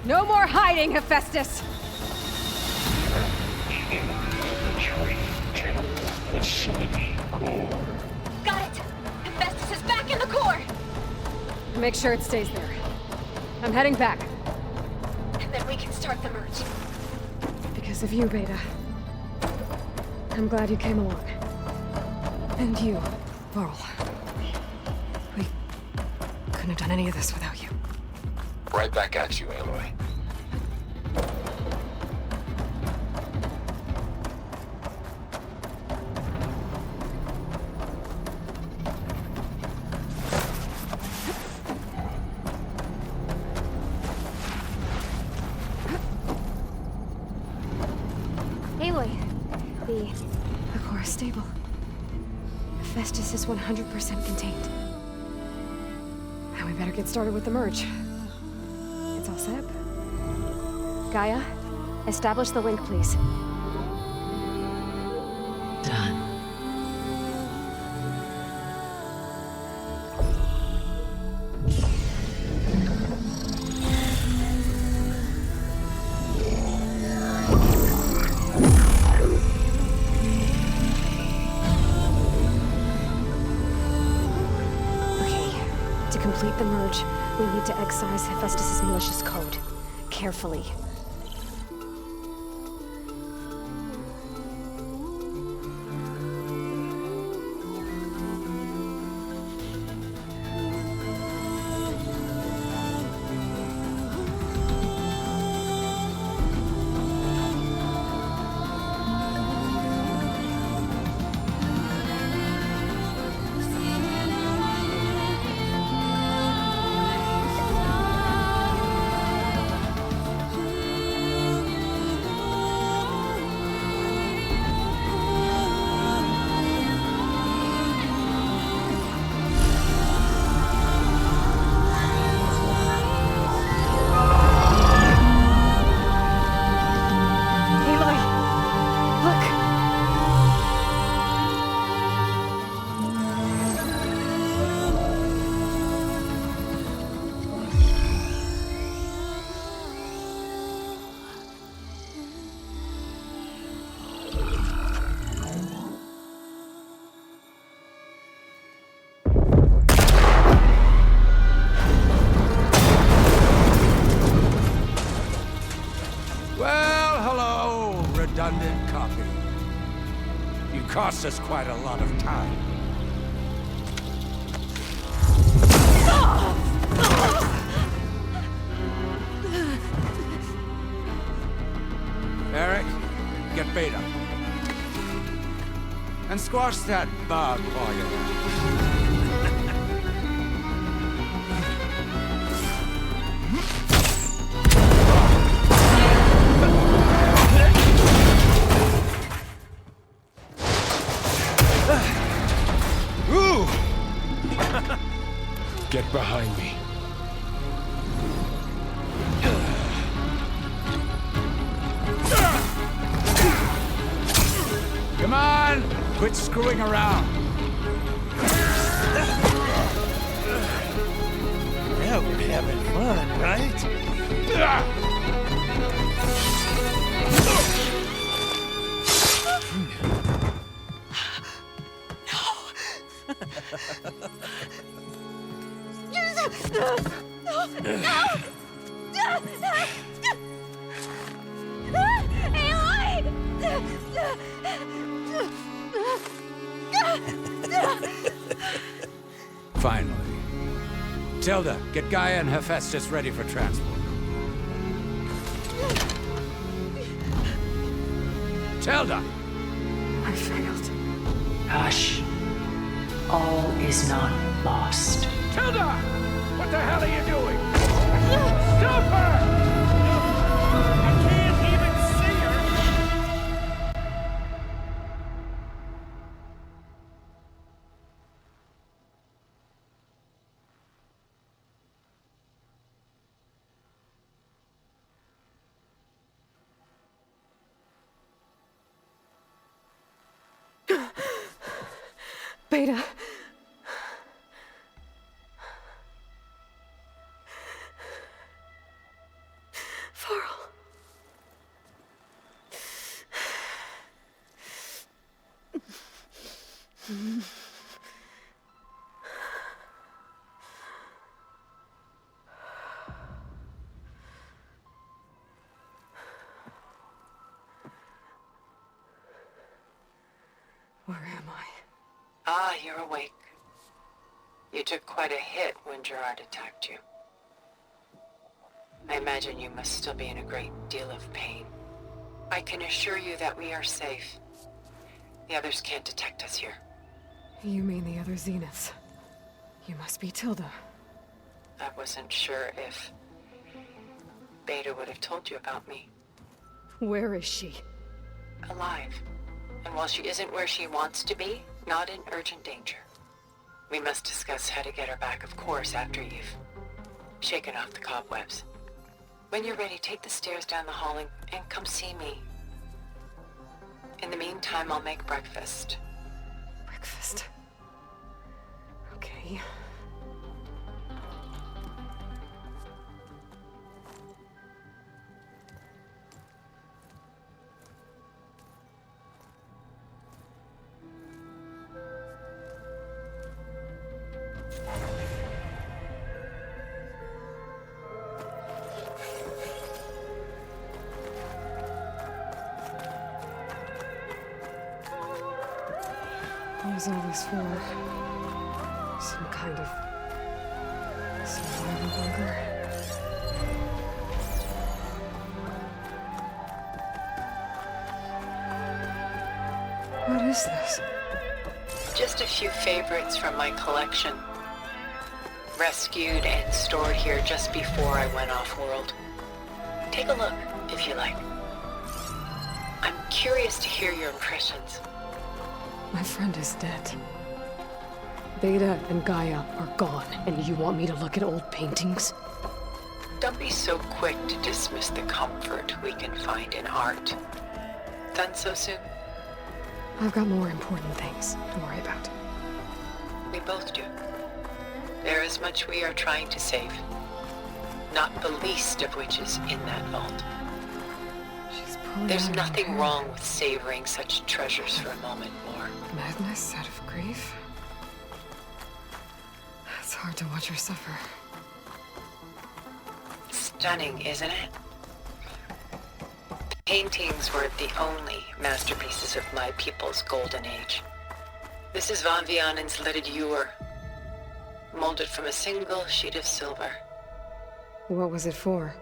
No more hiding, Hephaestus! Got it! Hephaestus is back in the core! Make sure it stays there. I'm heading back. And then we can start the merge. Because of you, Beta. I'm glad you came along. And you, Varl. We couldn't have done any of this without you. Right back at you, Aloy. Aloy, the core is stable. Hephaestus is 100% contained. Now we better get started with the merge. It's all set. Gaia, establish the link, please. Done. To complete the merge, we need to excise Hephaestus' malicious code. Carefully. Redundant copy. You cost us quite a lot of time. Eric, get Beta. And squash that bug while you're at it. Get behind me. Come on! Quit screwing around. Yeah, we're having fun, right? Finally. Tilda, get Gaia and Hephaestus ready for transport. Tilda! I failed. Hush. All is not lost. Tilda! What the hell are you doing? Stop her! I can't even see her! Beta. Where am I? Ah, you're awake. You took quite a hit when Gerard attacked you. I imagine you must still be in a great deal of pain. I can assure you that we are safe. The others can't detect us here. You mean the other Zeniths? You must be Tilda. I wasn't sure if Beta would have told you about me. Where is she? Alive. And while she isn't where she wants to be, not in urgent danger. We must discuss how to get her back, of course, after you've shaken off the cobwebs. When you're ready, take the stairs down the hall and come see me. In the meantime, I'll make breakfast. Breakfast. Okay. What is all this for? Some kind of survival bunker? What is this? Just a few favorites from my collection. Rescued and stored here just before I went off-world. Take a look, if you like. I'm curious to hear your impressions. My friend is dead. Beta and Gaia are gone, and you want me to look at old paintings? Don't be so quick to dismiss the comfort we can find in art. Done so soon? I've got more important things to worry about. We both do. There is much we are trying to save. Not the least of which is in that vault. She's pulling There's out her nothing hair. wrong with savoring such treasures for a moment more. Madness out of grief? It's hard to watch her suffer. Stunning, isn't it? Paintings weren't the only masterpieces of my people's golden age. This is Von Vianen's leaded ewer, molded from a single sheet of silver. What was it for?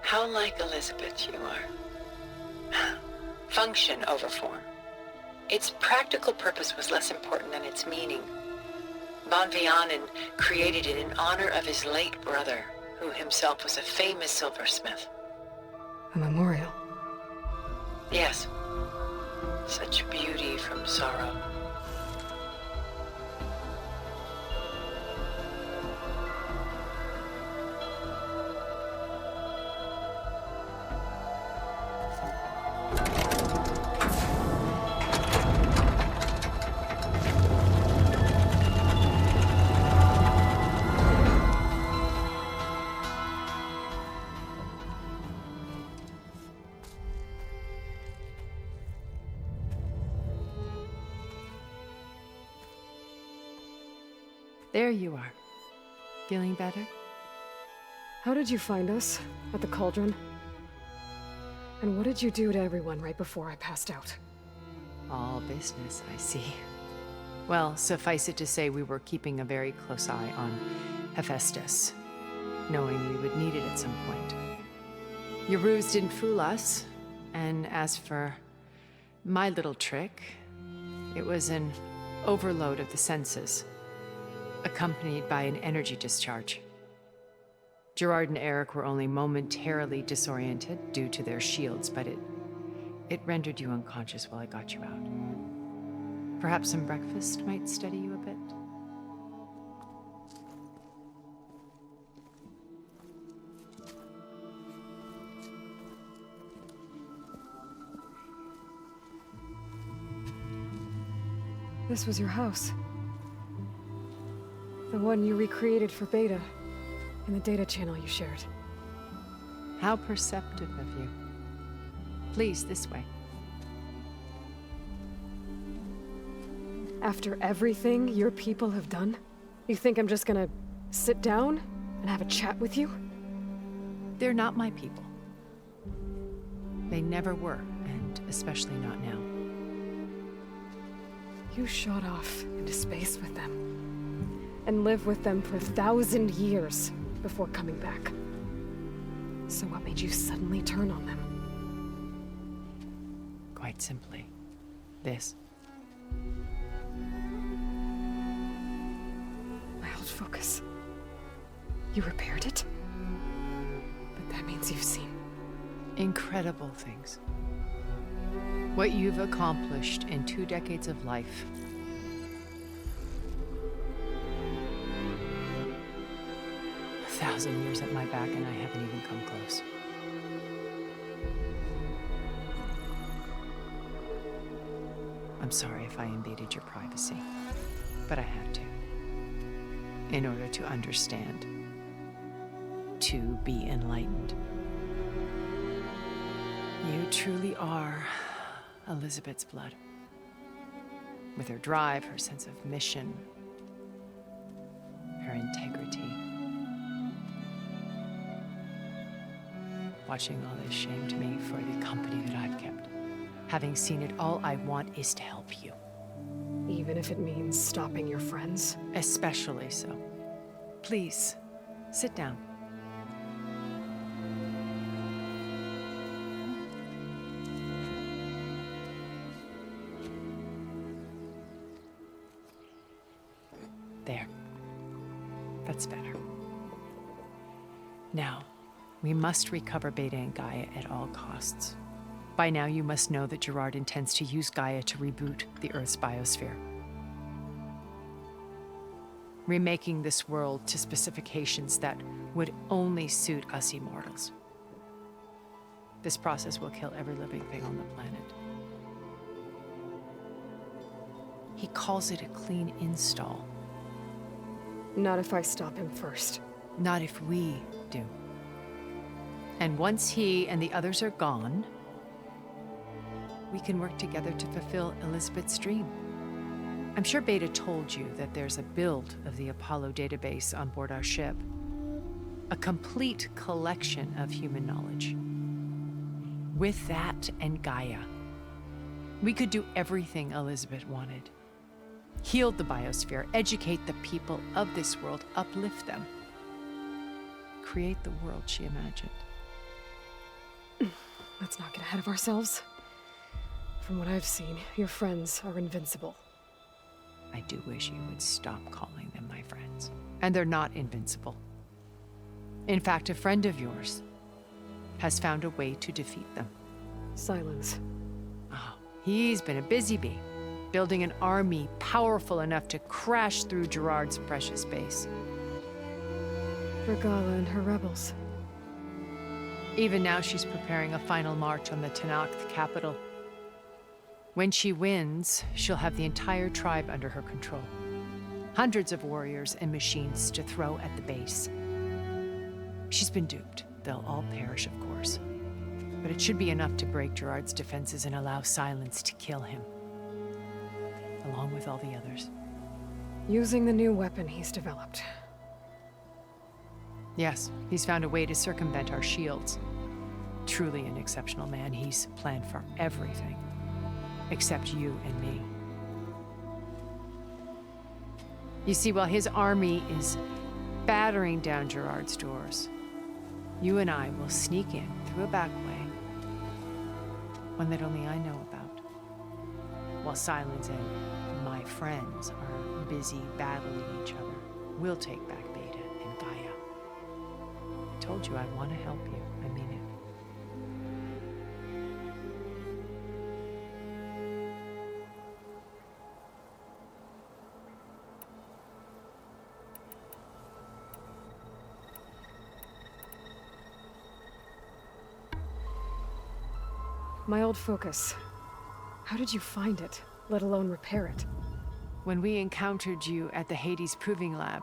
How like Elizabeth you are. Function over form. Its practical purpose was less important than its meaning. Von Vianen created it in honor of his late brother, who himself was a famous silversmith. A memorial. Yes. Such beauty from sorrow. There you are. Feeling better? How did you find us? At the cauldron? And what did you do to everyone right before I passed out? All business, I see. Well, suffice it to say we were keeping a very close eye on Hephaestus, knowing we would need it at some point. Your ruse didn't fool us, and as for my little trick, it was an overload of the senses, accompanied by an energy discharge. Gerard and Eric were only momentarily disoriented due to their shields, but it rendered you unconscious while I got you out. Perhaps some breakfast might steady you a bit? This was your house. The one you recreated for Beta, in the data channel you shared. How perceptive of you. Please, this way. After everything your people have done? You think I'm just gonna sit down and have a chat with you? They're not my people. They never were, and especially not now. You shot off into space with them, and lived with them for 1,000 years before coming back. So what made you suddenly turn on them? Quite simply, this. My old focus. You repaired it? But that means you've seen. Incredible things. What you've accomplished in 2 decades of life. A 1,000 years at my back and I haven't even come close. I'm sorry if I invaded your privacy, but I had to. In order to understand. To be enlightened. You truly are Elizabeth's blood. With her drive, her sense of mission, her integrity. Watching all this shamed me for the company that I've kept. Having seen it, all I want is to help you. Even if it means stopping your friends? Especially so. Please, sit down. There. That's better. Now, we must recover Beta and Gaia at all costs. By now, you must know that Gerard intends to use Gaia to reboot the Earth's biosphere. Remaking this world to specifications that would only suit us immortals. This process will kill every living thing on the planet. He calls it a clean install. Not if I stop him first. Not if we do. And once he and the others are gone, we can work together to fulfill Elizabeth's dream. I'm sure Beta told you that there's a build of the Apollo database on board our ship. A complete collection of human knowledge. With that and Gaia, we could do everything Elizabeth wanted. Heal the biosphere, educate the people of this world, uplift them. Create the world she imagined. Let's not get ahead of ourselves. From what I've seen, your friends are invincible. I do wish you would stop calling them my friends. And they're not invincible. In fact, a friend of yours has found a way to defeat them. Silence. Oh, he's been a busy bee, building an army powerful enough to crash through Gerard's precious base. Regala and her rebels. Even now, she's preparing a final march on the Tenakth capital. When she wins, she'll have the entire tribe under her control. Hundreds of warriors and machines to throw at the base. She's been duped. They'll all perish, of course. But it should be enough to break Gerard's defenses and allow Silence to kill him. Along with all the others. Using the new weapon he's developed. Yes, he's found a way to circumvent our shields. Truly an exceptional man. He's planned for everything. Except you and me. You see, while his army is battering down Gerard's doors, you and I will sneak in through a back way, one that only I know about, while Silence and my friends are busy battling each other. We'll take back Beta and Gaia. I told you I want to help you. I mean it. My old focus. How did you find it, let alone repair it? When we encountered you at the Hades Proving Lab,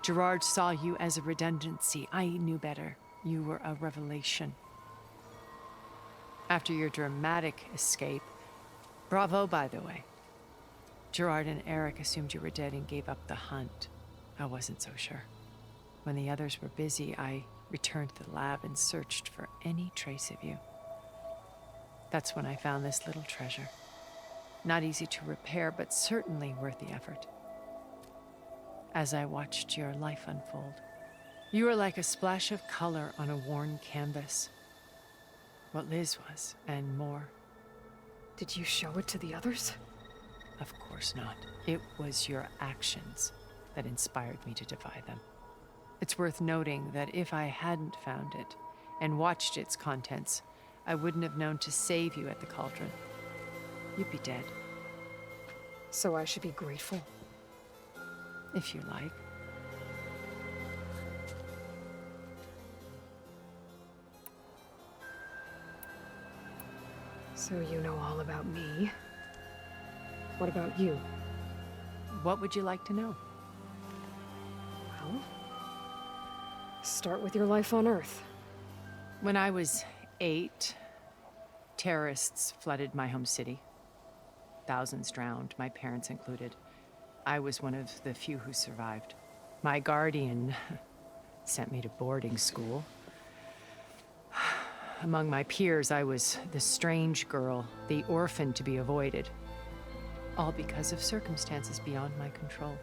Gerard saw you as a redundancy. I knew better. You were a revelation. After your dramatic escape, bravo, by the way. Gerard and Eric assumed you were dead and gave up the hunt. I wasn't so sure. When the others were busy, I returned to the lab and searched for any trace of you. That's when I found this little treasure. Not easy to repair, but certainly worth the effort. As I watched your life unfold, you were like a splash of color on a worn canvas. What Liz was, and more. Did you show it to the others? Of course not. It was your actions that inspired me to defy them. It's worth noting that if I hadn't found it and watched its contents, I wouldn't have known to save you at the cauldron. You'd be dead. So I should be grateful? If you like. So you know all about me. What about you? What would you like to know? Well, start with your life on Earth. When I was 8, terrorists flooded my home city. Thousands drowned, my parents included. I was one of the few who survived. My guardian sent me to boarding school. Among my peers, I was the strange girl, the orphan to be avoided. All because of circumstances beyond my control.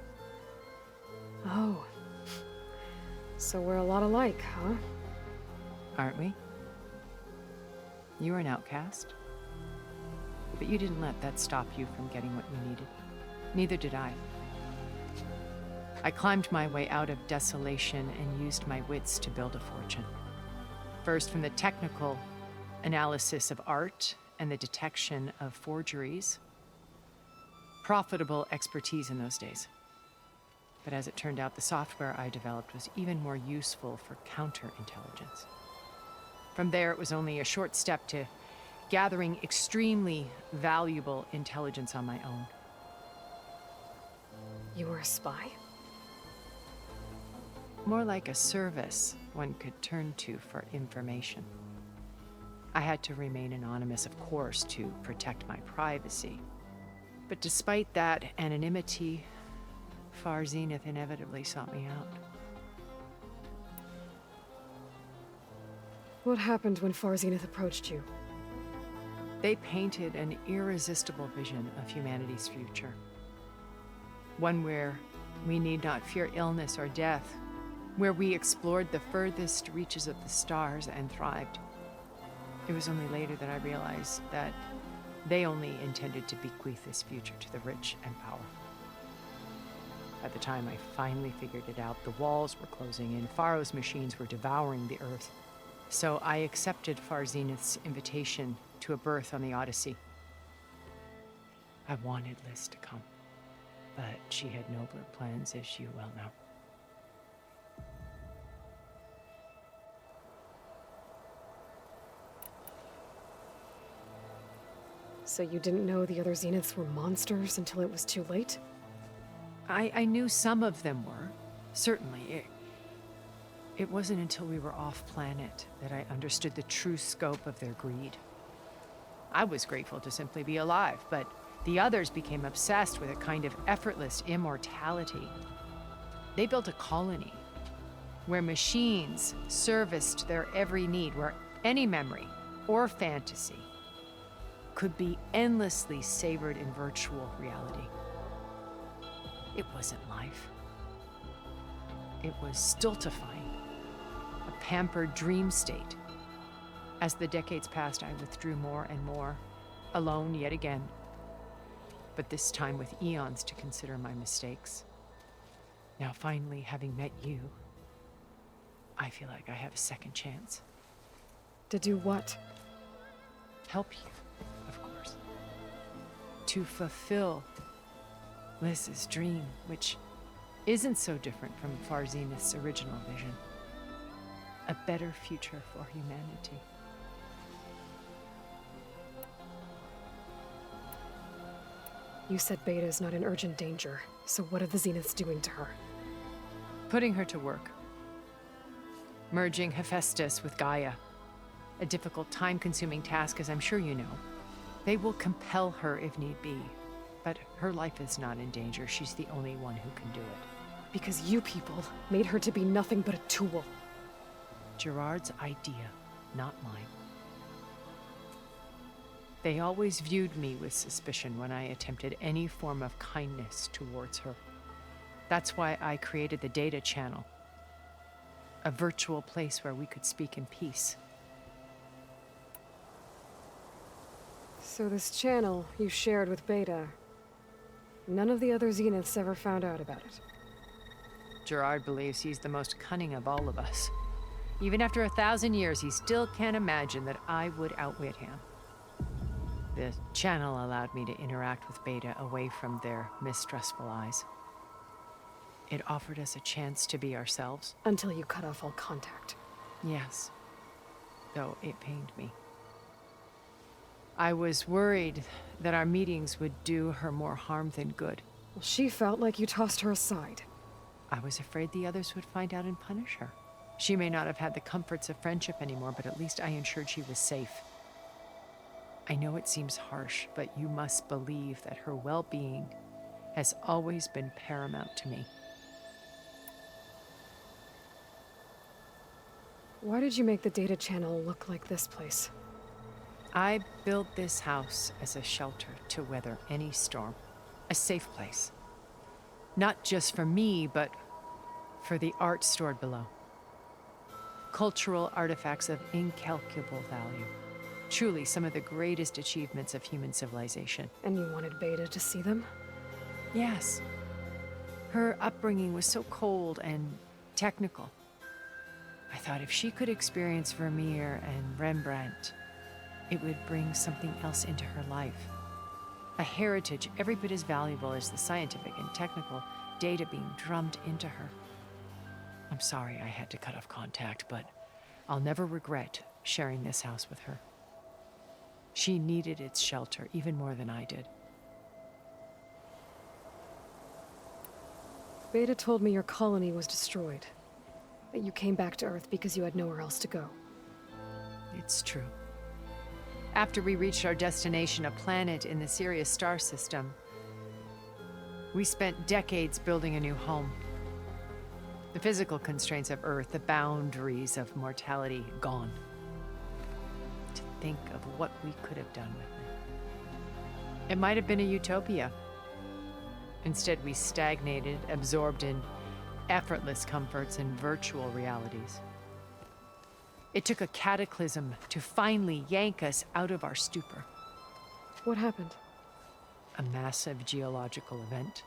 Oh. So we're a lot alike, huh? Aren't we? You were an outcast. But you didn't let that stop you from getting what you needed. Neither did I. I climbed my way out of desolation and used my wits to build a fortune. First, from the technical analysis of art and the detection of forgeries. Profitable expertise in those days. But as it turned out, the software I developed was even more useful for counterintelligence. From there, it was only a short step to gathering extremely valuable intelligence on my own. You were a spy? More like a service one could turn to for information. I had to remain anonymous, of course, to protect my privacy. But despite that anonymity, Far Zenith inevitably sought me out. What happened when Far Zenith approached you? They painted an irresistible vision of humanity's future. One where we need not fear illness or death, where we explored the furthest reaches of the stars and thrived. It was only later that I realized that they only intended to bequeath this future to the rich and powerful. By the time I finally figured it out, the walls were closing in, Pharaoh's machines were devouring the Earth. So I accepted Far Zenith's invitation to a berth on the Odyssey. I wanted Liz to come, but she had nobler plans, as you well know. So you didn't know the other Zeniths were monsters until it was too late? I knew some of them were, certainly. It wasn't until we were off-planet that I understood the true scope of their greed. I was grateful to simply be alive, but the others became obsessed with a kind of effortless immortality. They built a colony where machines serviced their every need, where any memory or fantasy could be endlessly savored in virtual reality. It wasn't life. It was stultifying, a pampered dream state. As the decades passed, I withdrew more and more, alone yet again, but this time with eons to consider my mistakes. Now finally, having met you, I feel like I have a second chance. To do what? Help you, of course. To fulfill Liz's dream, which isn't so different from Far Zenith's original vision. A better future for humanity. You said Beta's not in urgent danger, so what are the Zeniths doing to her? Putting her to work. Merging Hephaestus with Gaia. A difficult, time-consuming task, as I'm sure you know. They will compel her if need be. But her life is not in danger. She's the only one who can do it. Because you people made her to be nothing but a tool. Gerard's idea, not mine. They always viewed me with suspicion when I attempted any form of kindness towards her. That's why I created the data channel. A virtual place where we could speak in peace. So this channel you shared with Beta, none of the other Zeniths ever found out about it. Gerard believes he's the most cunning of all of us. Even after 1,000 years, he still can't imagine that I would outwit him. The channel allowed me to interact with Beta away from their mistrustful eyes. It offered us a chance to be ourselves. Until you cut off all contact. Yes, though it pained me. I was worried that our meetings would do her more harm than good. Well, she felt like you tossed her aside. I was afraid the others would find out and punish her. She may not have had the comforts of friendship anymore, but at least I ensured she was safe. I know it seems harsh, but you must believe that her well-being has always been paramount to me. Why did you make the data channel look like this place? I built this house as a shelter to weather any storm. A safe place. Not just for me, but for the art stored below. Cultural artifacts of incalculable value. Truly some of the greatest achievements of human civilization. And you wanted Beta to see them? Yes. Her upbringing was so cold and technical. I thought if she could experience Vermeer and Rembrandt, it would bring something else into her life. A heritage every bit as valuable as the scientific and technical data being drummed into her. I'm sorry I had to cut off contact, but I'll never regret sharing this house with her. She needed its shelter even more than I did. Beta told me your colony was destroyed. That you came back to Earth because you had nowhere else to go. It's true. After we reached our destination, a planet in the Sirius star system, we spent decades building a new home. The physical constraints of Earth, the boundaries of mortality, gone. To think of what we could have done with it. It might have been a utopia. Instead, we stagnated, absorbed in effortless comforts and virtual realities. It took a cataclysm to finally yank us out of our stupor. What happened? A massive geological event.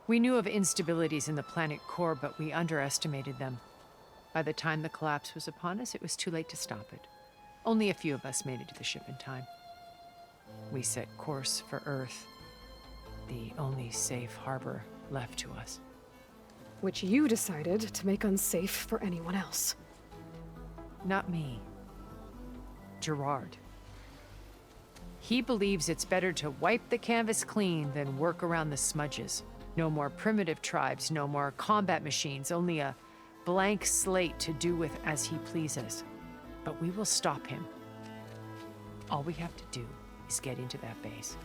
We knew of instabilities in the planet core, but we underestimated them. By the time the collapse was upon us, it was too late to stop it. Only a few of us made it to the ship in time. We set course for Earth, the only safe harbor left to us. Which you decided to make unsafe for anyone else. Not me. Gerard. He believes it's better to wipe the canvas clean than work around the smudges. No more primitive tribes, no more combat machines, only a blank slate to do with as he pleases. But we will stop him. All we have to do is get into that base.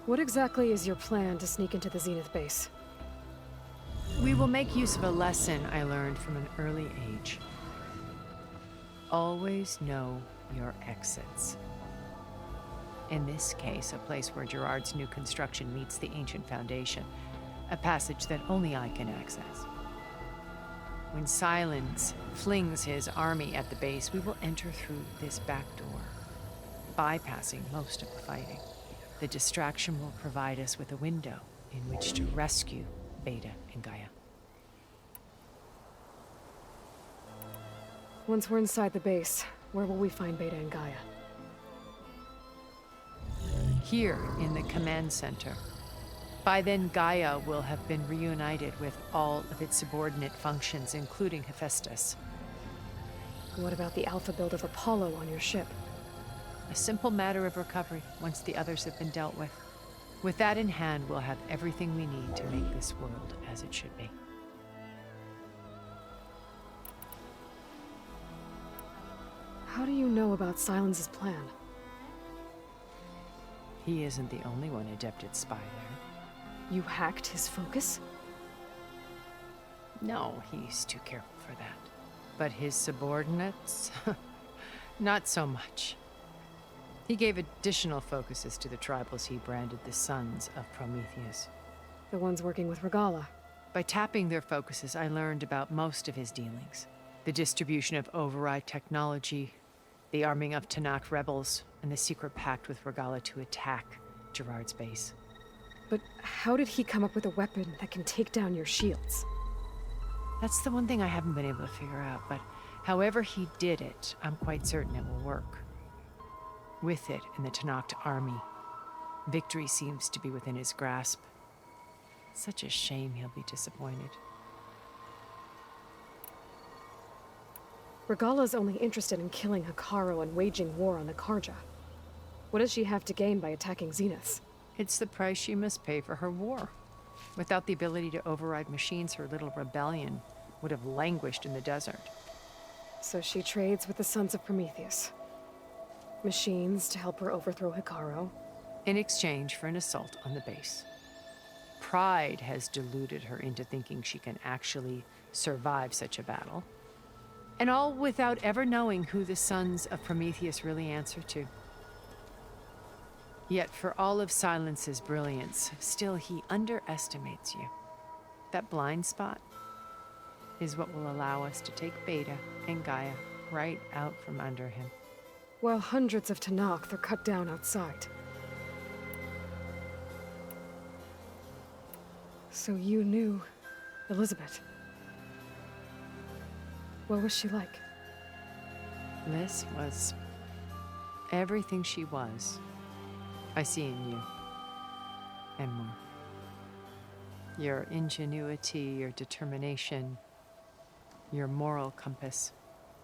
What exactly is your plan to sneak into the Zenith base? We will make use of a lesson I learned from an early age. Always know your exits. In this case, a place where Gerard's new construction meets the ancient foundation, a passage that only I can access. When Silence flings his army at the base, we will enter through this back door, bypassing most of the fighting. The distraction will provide us with a window in which to rescue Beta and Gaia. Once we're inside the base, where will we find Beta and Gaia? Here in the command center. By then, Gaia will have been reunited with all of its subordinate functions, including Hephaestus. What about the alpha build of Apollo on your ship? A simple matter of recovery once the others have been dealt with. With that in hand, we'll have everything we need to make this world as it should be. How do you know about Silence's plan? He isn't the only one adept at spy there. You hacked his focus? No, he's too careful for that. But his subordinates? Not so much. He gave additional focuses to the tribals he branded the Sons of Prometheus. The ones working with Regala. By tapping their focuses, I learned about most of his dealings. The distribution of override technology, the arming of Tanakh rebels, and the secret pact with Regala to attack Gerard's base. But how did he come up with a weapon that can take down your shields? That's the one thing I haven't been able to figure out, but however he did it, I'm quite certain it will work. With it in the Tanakh army, victory seems to be within his grasp. Such a shame he'll be disappointed. Regala's only interested in killing Hekarro and waging war on the Karja. What does she have to gain by attacking Zenith? It's the price she must pay for her war. Without the ability to override machines, her little rebellion would have languished in the desert. So she trades with the Sons of Prometheus. Machines to help her overthrow Hekarro. In exchange for an assault on the base. Pride has deluded her into thinking she can actually survive such a battle. And all without ever knowing who the Sons of Prometheus really answer to. Yet for all of Silence's brilliance, still he underestimates you. That blind spot is what will allow us to take Beta and Gaia right out from under him. While hundreds of Tanakh are cut down outside. So you knew Elizabeth. What was she like? Liz was everything she was. I see in you. And more. Your ingenuity, your determination, your moral compass.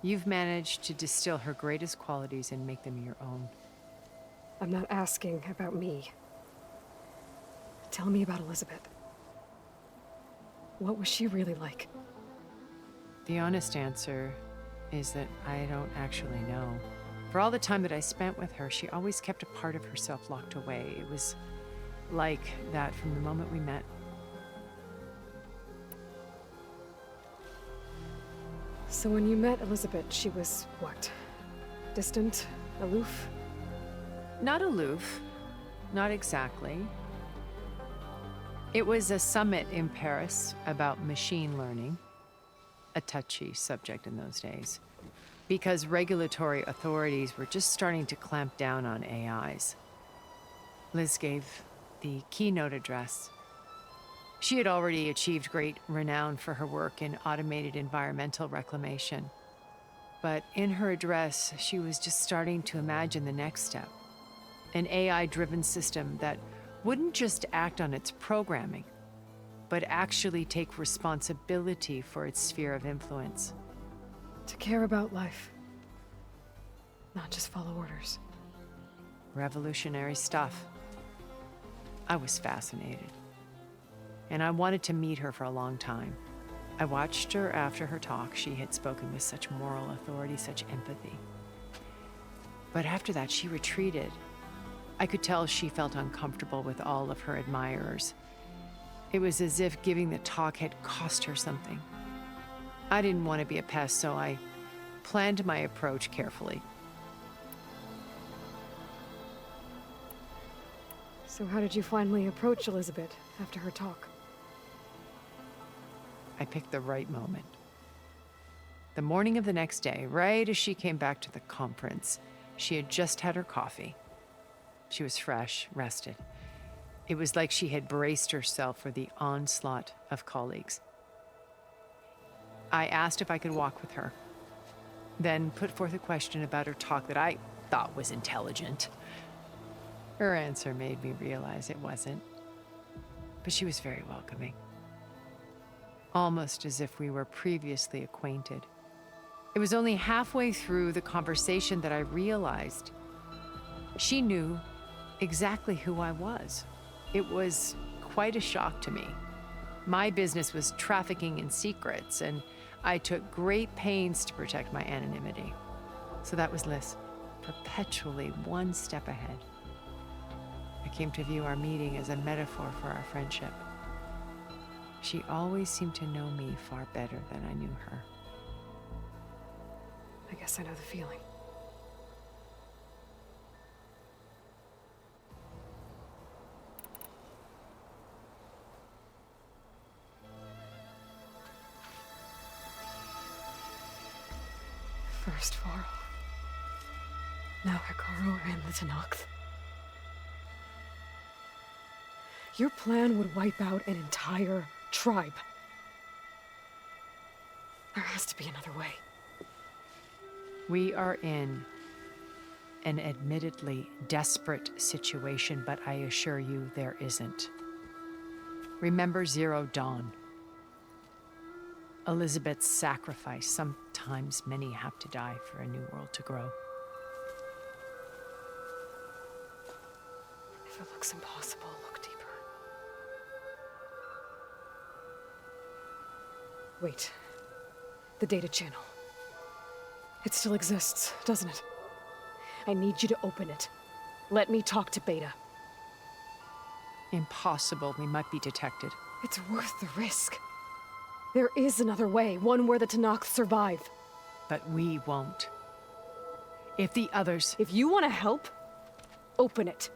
You've managed to distill her greatest qualities and make them your own. I'm not asking about me. Tell me about Elizabeth. What was she really like? The honest answer is that I don't actually know. For all the time that I spent with her, she always kept a part of herself locked away. It was like that from the moment we met. So when you met Elizabeth, she was what? Distant? Aloof? Not aloof. Not exactly. It was a summit in Paris about machine learning. A touchy subject in those days. Because regulatory authorities were just starting to clamp down on AIs. Liz gave the keynote address. She had already achieved great renown for her work in automated environmental reclamation. But in her address, she was just starting to imagine the next step. An AI-driven system that wouldn't just act on its programming, but actually take responsibility for its sphere of influence. To care about life. Not just follow orders. Revolutionary stuff. I was fascinated. And I wanted to meet her for a long time. I watched her after her talk. She had spoken with such moral authority, such empathy. But after that, she retreated. I could tell she felt uncomfortable with all of her admirers. It was as if giving the talk had cost her something. I didn't want to be a pest, so I planned my approach carefully. So how did you finally approach Elizabeth after her talk? I picked the right moment. The morning of the next day, right as she came back to the conference, she had just had her coffee. She was fresh, rested. It was like she had braced herself for the onslaught of colleagues. I asked if I could walk with her, then put forth a question about her talk that I thought was intelligent. Her answer made me realize it wasn't, but she was very welcoming, almost as if we were previously acquainted. It was only halfway through the conversation that I realized she knew exactly who I was. It was quite a shock to me. My business was trafficking in secrets, and I took great pains to protect my anonymity. So that was Liz, perpetually one step ahead. I came to view our meeting as a metaphor for our friendship. She always seemed to know me far better than I knew her. I guess I know the feeling. First Varl, now Hikaru and the Tenakth. Your plan would wipe out an entire tribe. There has to be another way. We are in an admittedly desperate situation, but I assure you there isn't. Remember Zero Dawn. Elizabeth's sacrifice. Sometimes many have to die for a new world to grow. If it looks impossible, look deeper. Wait. The data channel. It still exists, doesn't it? I need you to open it. Let me talk to Beta. Impossible. We might be detected. It's worth the risk. There is another way, one where the Tenakth survive. But we won't. If the others... If you want to help, open it.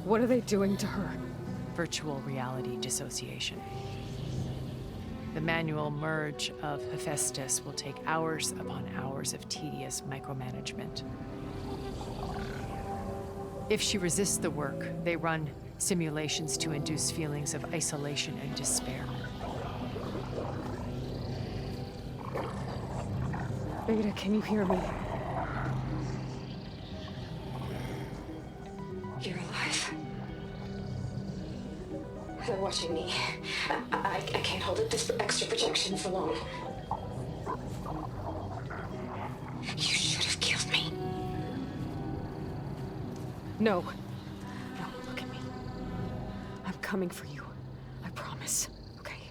What are they doing to her? Virtual reality dissociation. The manual merge of Hephaestus will take hours upon hours of tedious micromanagement. If she resists the work, they run simulations to induce feelings of isolation and despair. Beta, can you hear me? You're alive. They're watching me. I can't hold up this extra protection for long. You should have killed me. No. No, look at me. I'm coming for you. I promise, okay?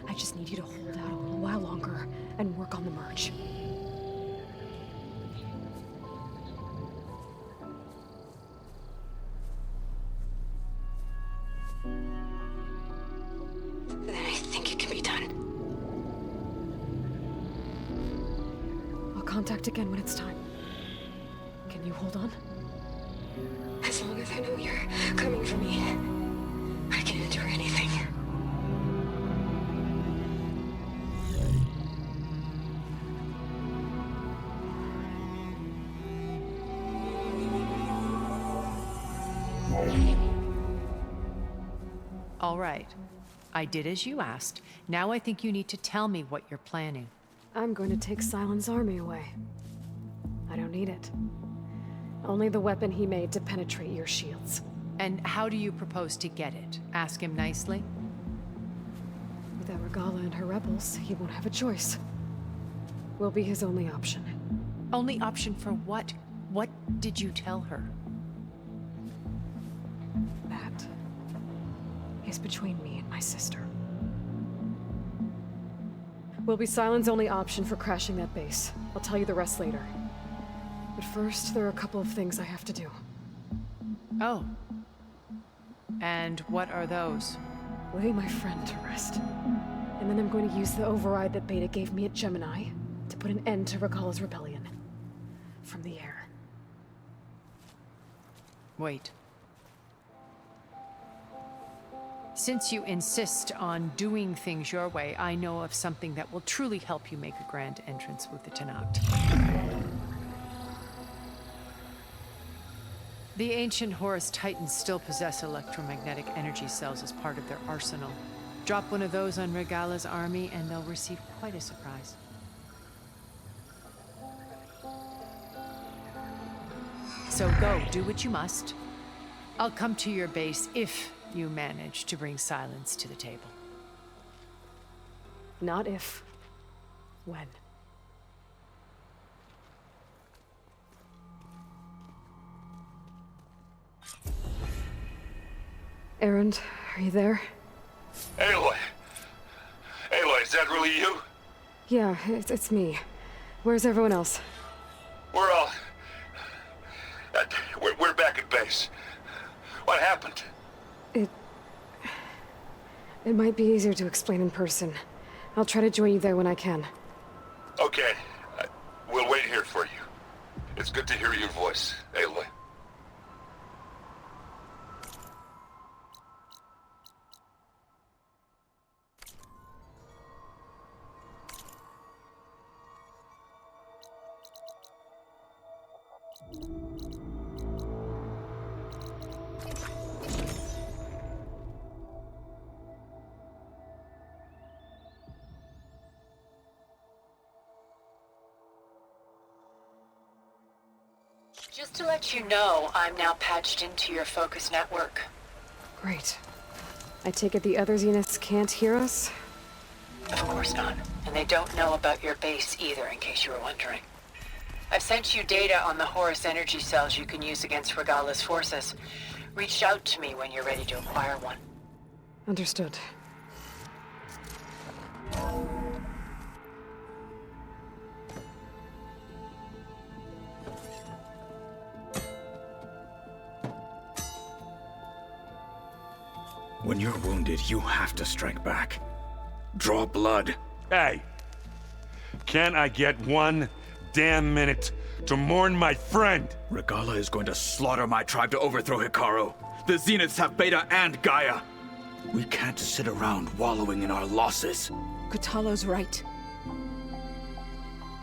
I just need you to hold out a little while longer and work on the merge. Then I think it can be done. I'll contact again when it's time. Can you hold on? As long as I know you're coming for me, I can endure anything. All right. I did as you asked. Now I think you need to tell me what you're planning. I'm going to take Silent's army away. I don't need it. Only the weapon he made to penetrate your shields. And how do you propose to get it? Ask him nicely? Without Regala and her rebels, he won't have a choice. We'll be his only option. Only option for what? What did you tell her? That is between me and my sister. Will be Sylens' only option for crashing that base. I'll tell you the rest later. But first, there are a couple of things I have to do. Oh. And what are those? Lay my friend to rest. And then I'm going to use the override that Beta gave me at Gemini to put an end to Regala's rebellion. From the air. Wait. Since you insist on doing things your way, I know of something that will truly help you make a grand entrance with the Tenakth. The ancient Horus Titans still possess electromagnetic energy cells as part of their arsenal. Drop one of those on Regala's army and they'll receive quite a surprise. So go, do what you must. I'll come to your base if you manage to bring Sylens to the table. Not if. When. Erend, are you there? Aloy! Aloy, is that really you? Yeah, it's me. Where's everyone else? We're all... we're back at base. What happened? It might be easier to explain in person. I'll try to join you there when I can. Okay. We'll wait here for you. It's good to hear your voice, Aloy. Just to let you know, I'm now patched into your focus network. Great. I take it the other Zeniths can't hear us? Of course not. And they don't know about your base either, in case you were wondering. I've sent you data on the Horus energy cells you can use against Regala's forces. Reach out to me when you're ready to acquire one. Understood. When you're wounded, you have to strike back. Draw blood. Hey! Can't I get one damn minute to mourn my friend? Regala is going to slaughter my tribe to overthrow Hikaru. The Zeniths have Beta and Gaia. We can't sit around wallowing in our losses. Kotallo's right.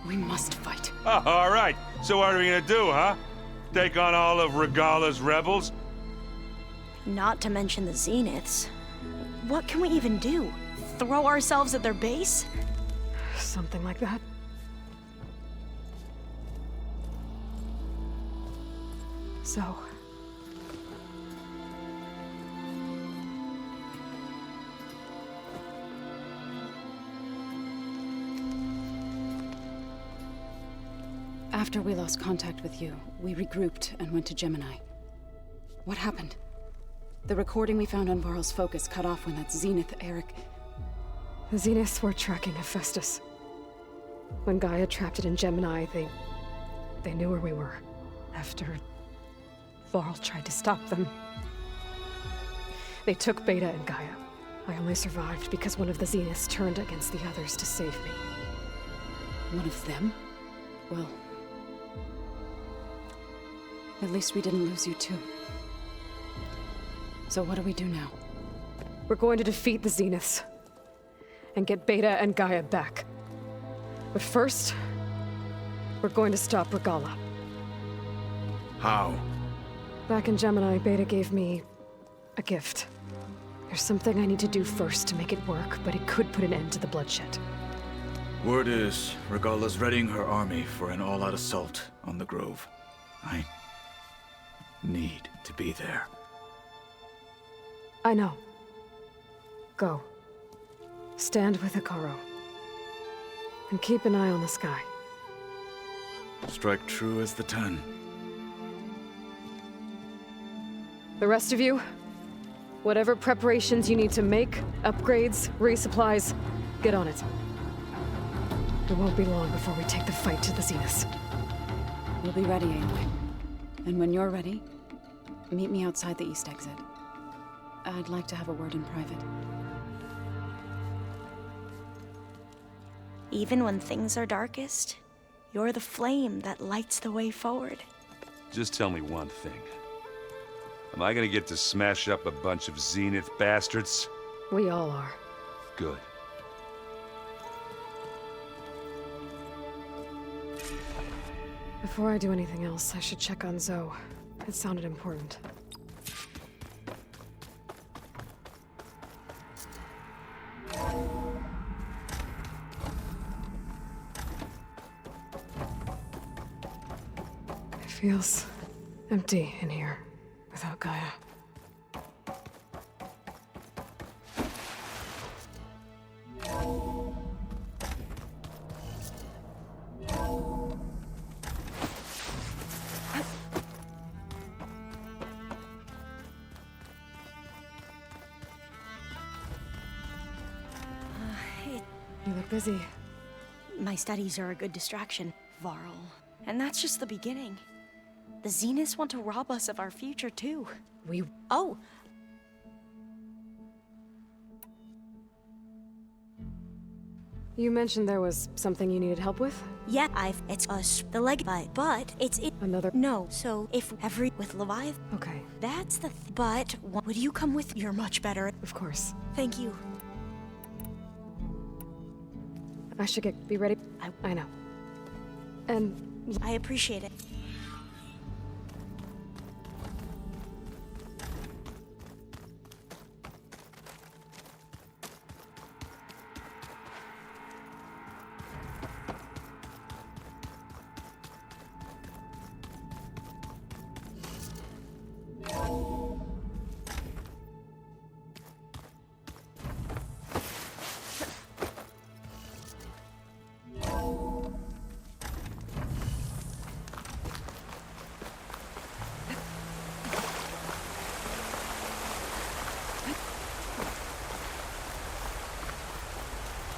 We must fight. Oh, all right. So what are we gonna do, huh? Take on all of Regala's rebels? Not to mention the Zeniths. What can we even do? Throw ourselves at their base? Something like that. So... After we lost contact with you, we regrouped and went to Gemini. What happened? The recording we found on Varl's focus cut off when that Zenith, Eric... The Zeniths were tracking Hephaestus. When Gaia trapped it in Gemini, they knew where we were. After Varl tried to stop them. They took Beta and Gaia. I only survived because one of the Zeniths turned against the others to save me. One of them? Well... at least we didn't lose you too. So what do we do now? We're going to defeat the Zeniths. And get Beta and Gaia back. But first, we're going to stop Regala. How? Back in Gemini, Beta gave me a gift. There's something I need to do first to make it work, but it could put an end to the bloodshed. Word is, Regala's readying her army for an all-out assault on the Grove. I need to be there. I know. Go. Stand with Hikaru. And keep an eye on the sky. Strike true as the 10. The rest of you, whatever preparations you need to make, upgrades, resupplies, get on it. It won't be long before we take the fight to the Zenith. We'll be ready, Aloy. And when you're ready, meet me outside the east exit. I'd like to have a word in private. Even when things are darkest, you're the flame that lights the way forward. Just tell me one thing. Am I gonna get to smash up a bunch of Zenith bastards? We all are. Good. Before I do anything else, I should check on Zoe. It sounded important. It feels empty in here without Gaia. You look busy. My studies are a good distraction, Varl. And that's just the beginning. The Zeniths want to rob us of our future, too. Oh! You mentioned there was something you needed help with? Yeah, it's us, the leg, but it's it. Another? No, so if with Leviathan. Okay. That's the but would you come with? You're much better. Of course. Thank you. I should be ready. I know. And I appreciate it.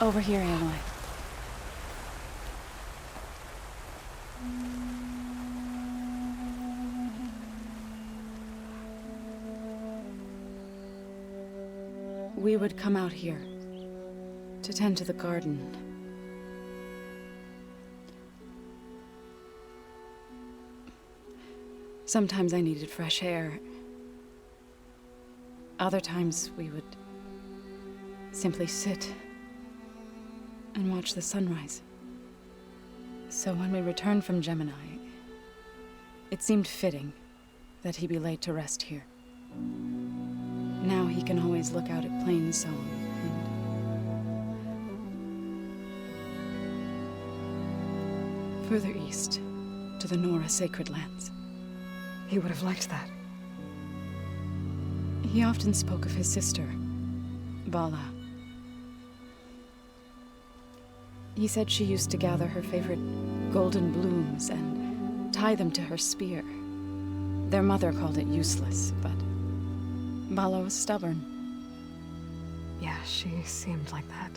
Over here, Aloy. We would come out here to tend to the garden. Sometimes I needed fresh air. Other times we would simply sit and watch the sunrise. So when we returned from Gemini, it seemed fitting that he be laid to rest here. Now he can always look out at Plains Zone and further east to the Nora Sacred Lands. he would have liked that. He often spoke of his sister, Bala. He said she used to gather her favorite golden blooms and tie them to her spear. Their mother called it useless, but Bala was stubborn. Yeah, she seemed like that.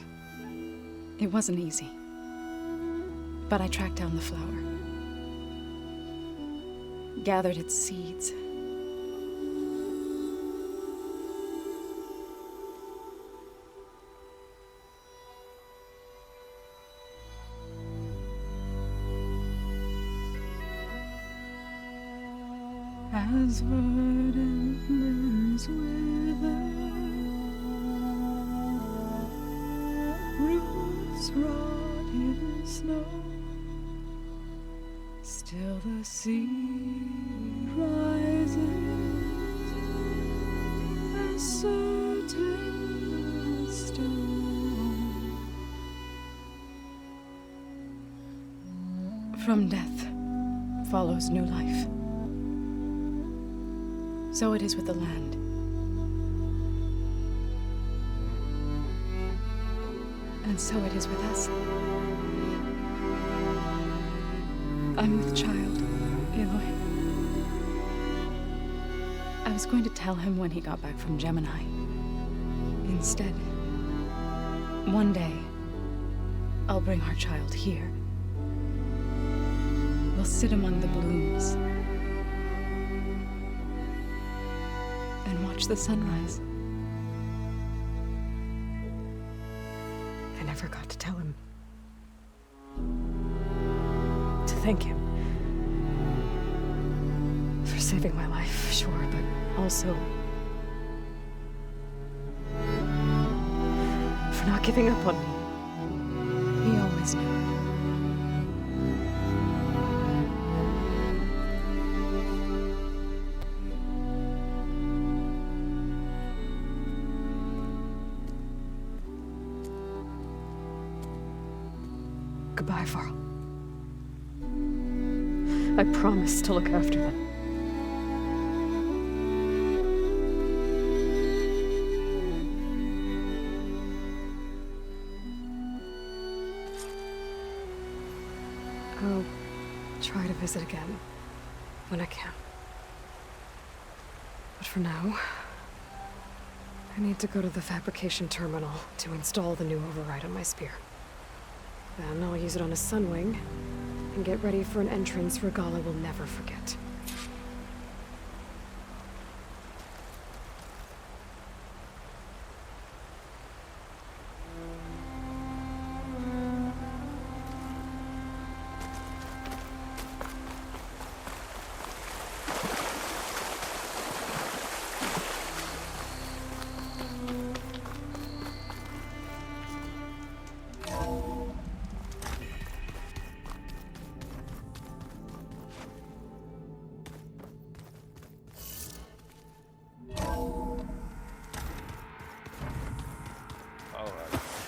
It wasn't easy. But I tracked down the flower. Gathered its seeds. As verdant limbs wither, roots rot in snow, still the sea rises as certain as stone. From death follows new life. So it is with the land. And so it is with us. I'm with child, Aloy. I was going to tell him when he got back from Gemini. Instead, one day, I'll bring our child here. We'll sit among the blooms and watch the sunrise. I never got to tell him. To thank him. For saving my life, sure, but also for not giving up on me. He always knew. Goodbye, Varl. I promise to look after them. I'll try to visit again when I can. But for now, I need to go to the fabrication terminal to install the new override on my spear. Then I'll use it on a sunwing and get ready for an entrance Regala will never forget.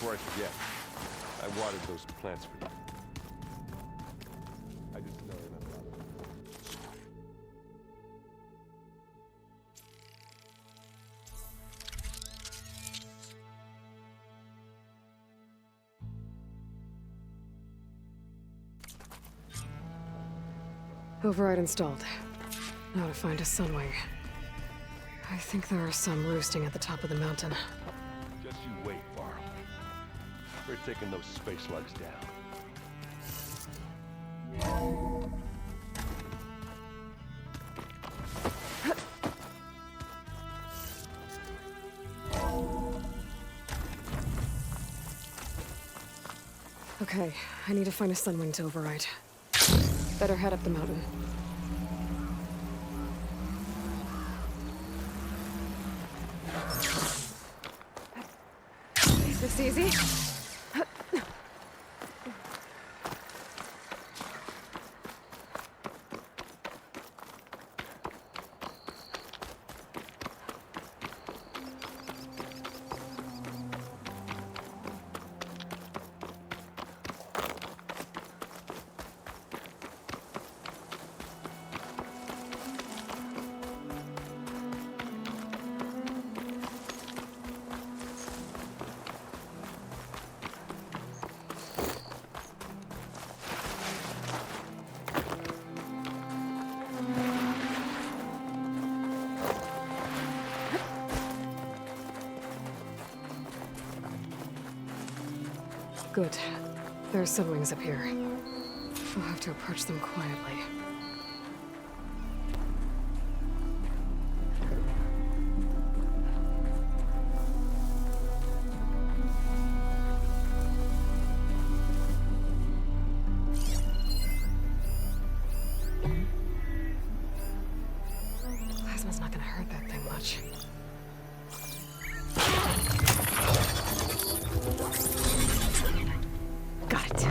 Before I forget, I watered those plants for you. I just know enough about it. Override installed. Now to find a sunwing. I think there are some roosting at the top of the mountain. Just you wait, Varl. We're taking those space slugs down. Okay, I need to find a sunwing to override. Better head up the mountain. Is this easy? Good. There are sunwings up here. I'll have to approach them quietly. Plasma's not gonna hurt that thing much. Got it.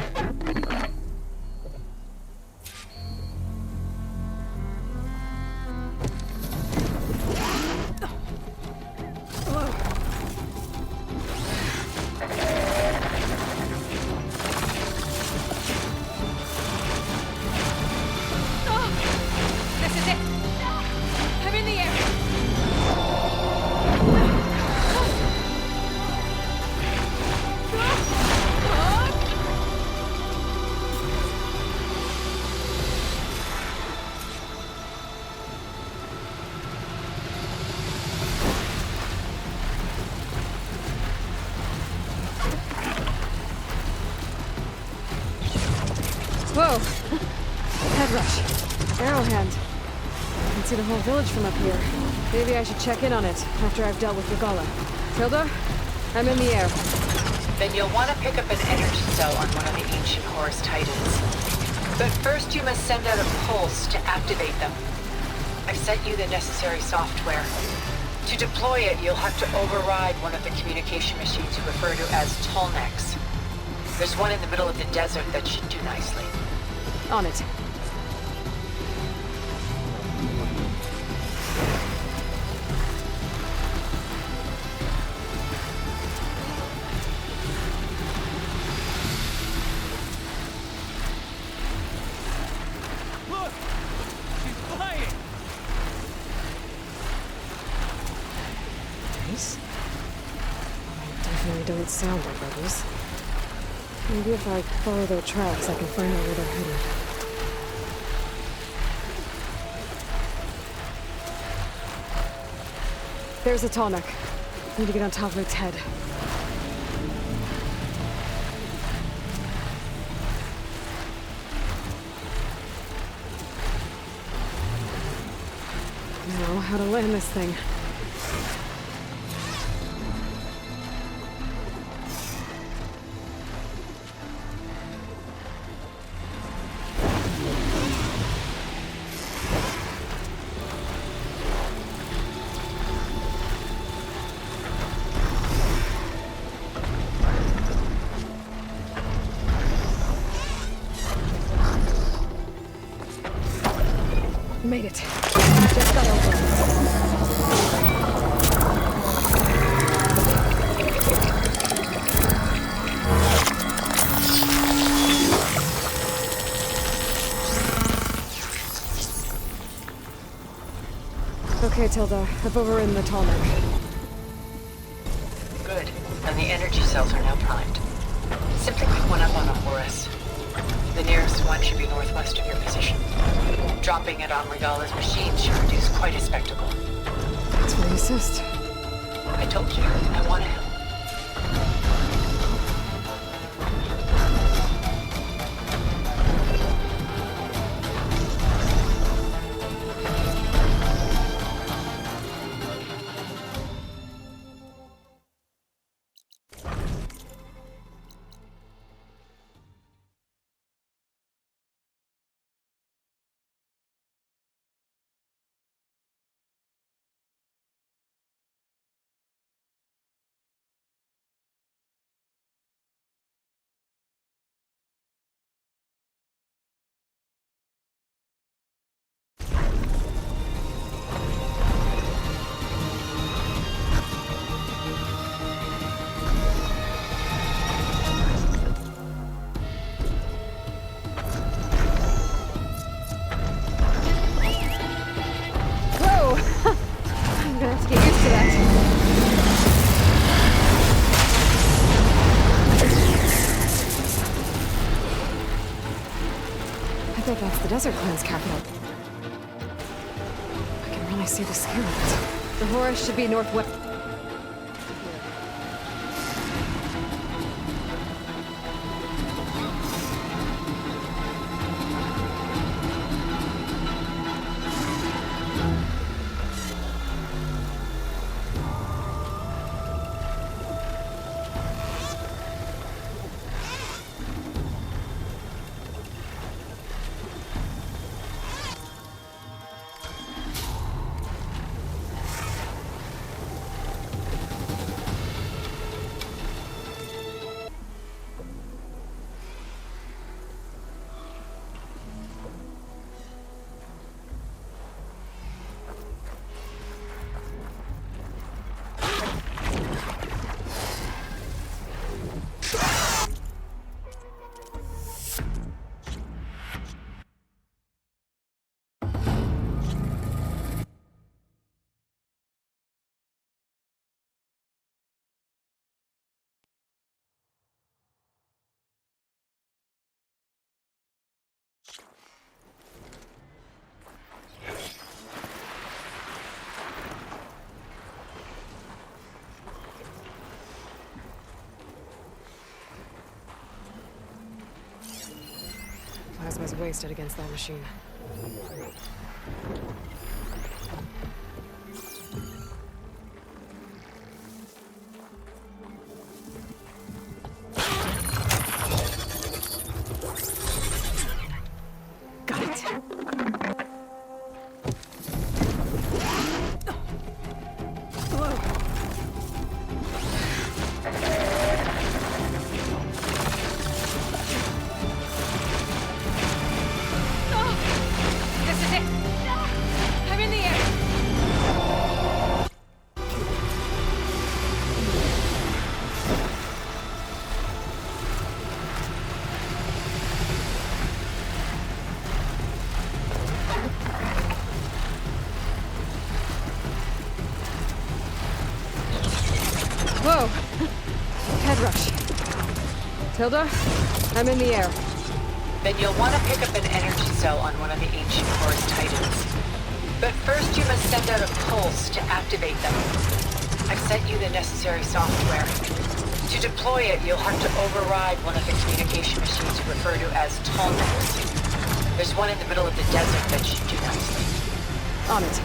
Whoa! Head rush. Arrowhand. I can see the whole village from up here. Maybe I should check in on it after I've dealt with Regala. Tilda? I'm in the air. Then you'll want to pick up an energy cell on one of the ancient Horus Titans. But first you must send out a pulse to activate them. I've sent you the necessary software. To deploy it, you'll have to override one of the communication machines you refer to as Albanhx. There's one in the middle of the desert that should do nicely. On it. Look! She's flying! Nice. They definitely don't sound like rebels. Maybe if I follow their tracks, I can find out where they're headed. There's a Albanhx. Need to get on top of its head. Now, how to land this thing. Made it. Just got over. Okay, Tilda. I've overridden the Albanhx. Good. And the energy cells are now primed. Simply pick one up on a Horus. The nearest one should be northwest of your position. Dropping it on Regala's machine should produce quite a spectacle. That's what I insist. I told you, I want to help. I'm gonna have to get used to that. I bet that's the Desert Clan's capital. I can really see the scale of it. The Horus should be northwest. plasma's wasted against that machine. Got it. This is it! I'm in the air! Whoa! Head rush. Tilda, I'm in the air. Then you'll want to pick up an energy cell on one of the ancient Horus Titans. But first you must send out a pulse to activate them. I've sent you the necessary software. To deploy it, you'll have to override one of the communication machines you refer to as Albanhx. There's one in the middle of the desert that should do nicely. On it.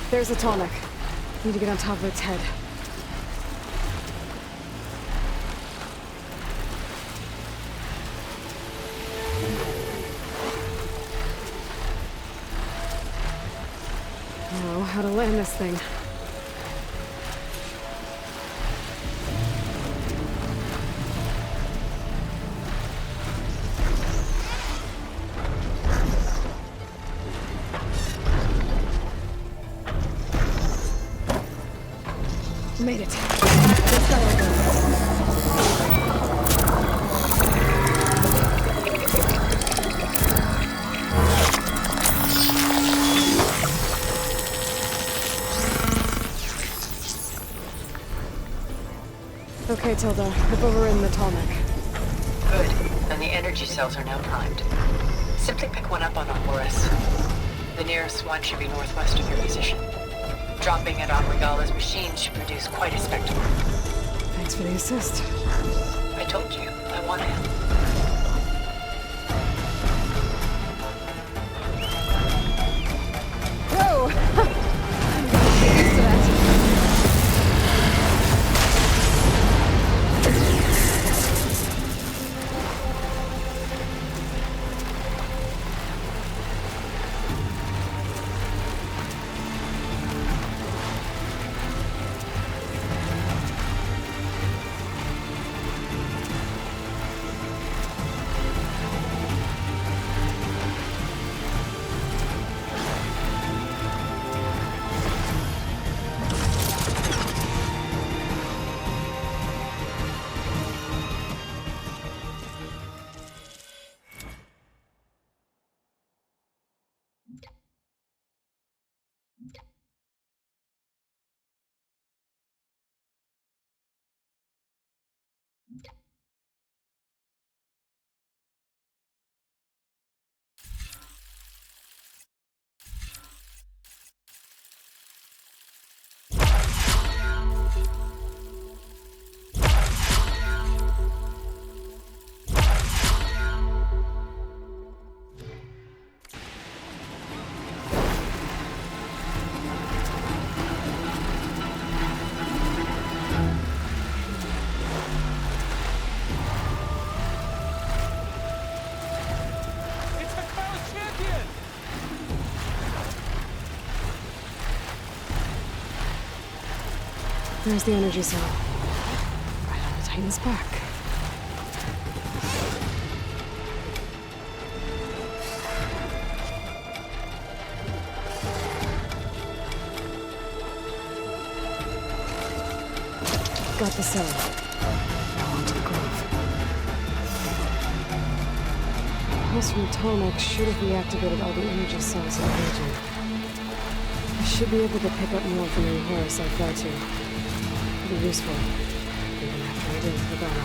There's Atomic. Need to get on top of its head. Oh, how to land this thing. Made it. Let's go. Okay, Tilda. I've overridden the Atomic. Good. And the energy cells are now primed. Simply pick one up on a Horus. The nearest one should be northwest of your position. Dropping it on Regala's machine should produce quite a spectacle. Thanks for the assist. I told you, I want to help. Whoa! I'm gonna get used to that. There's the energy cell. Right on the Titan's back. Got the cell. Now onto the grove. Pulse from Atomic should have reactivated all the energy cells in the region. I should be able to pick up more from the Horus I fell to. pretty useful, even after I did with the battle.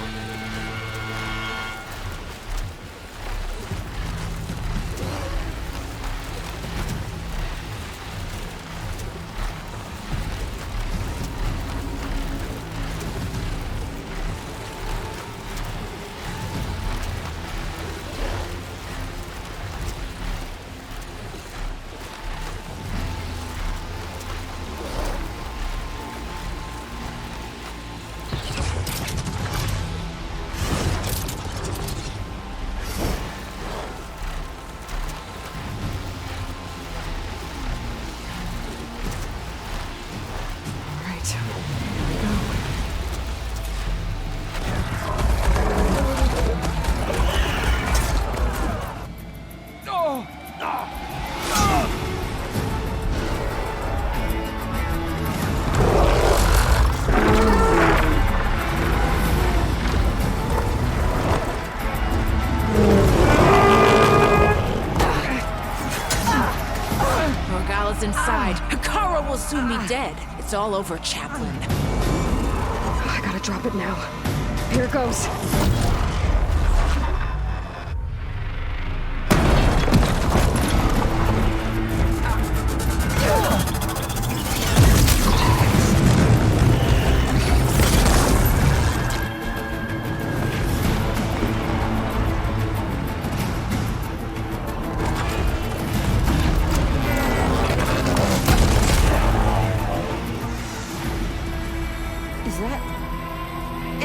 Inside. Kara will soon be dead. It's all over, Chaplain. I gotta drop it now. Here goes.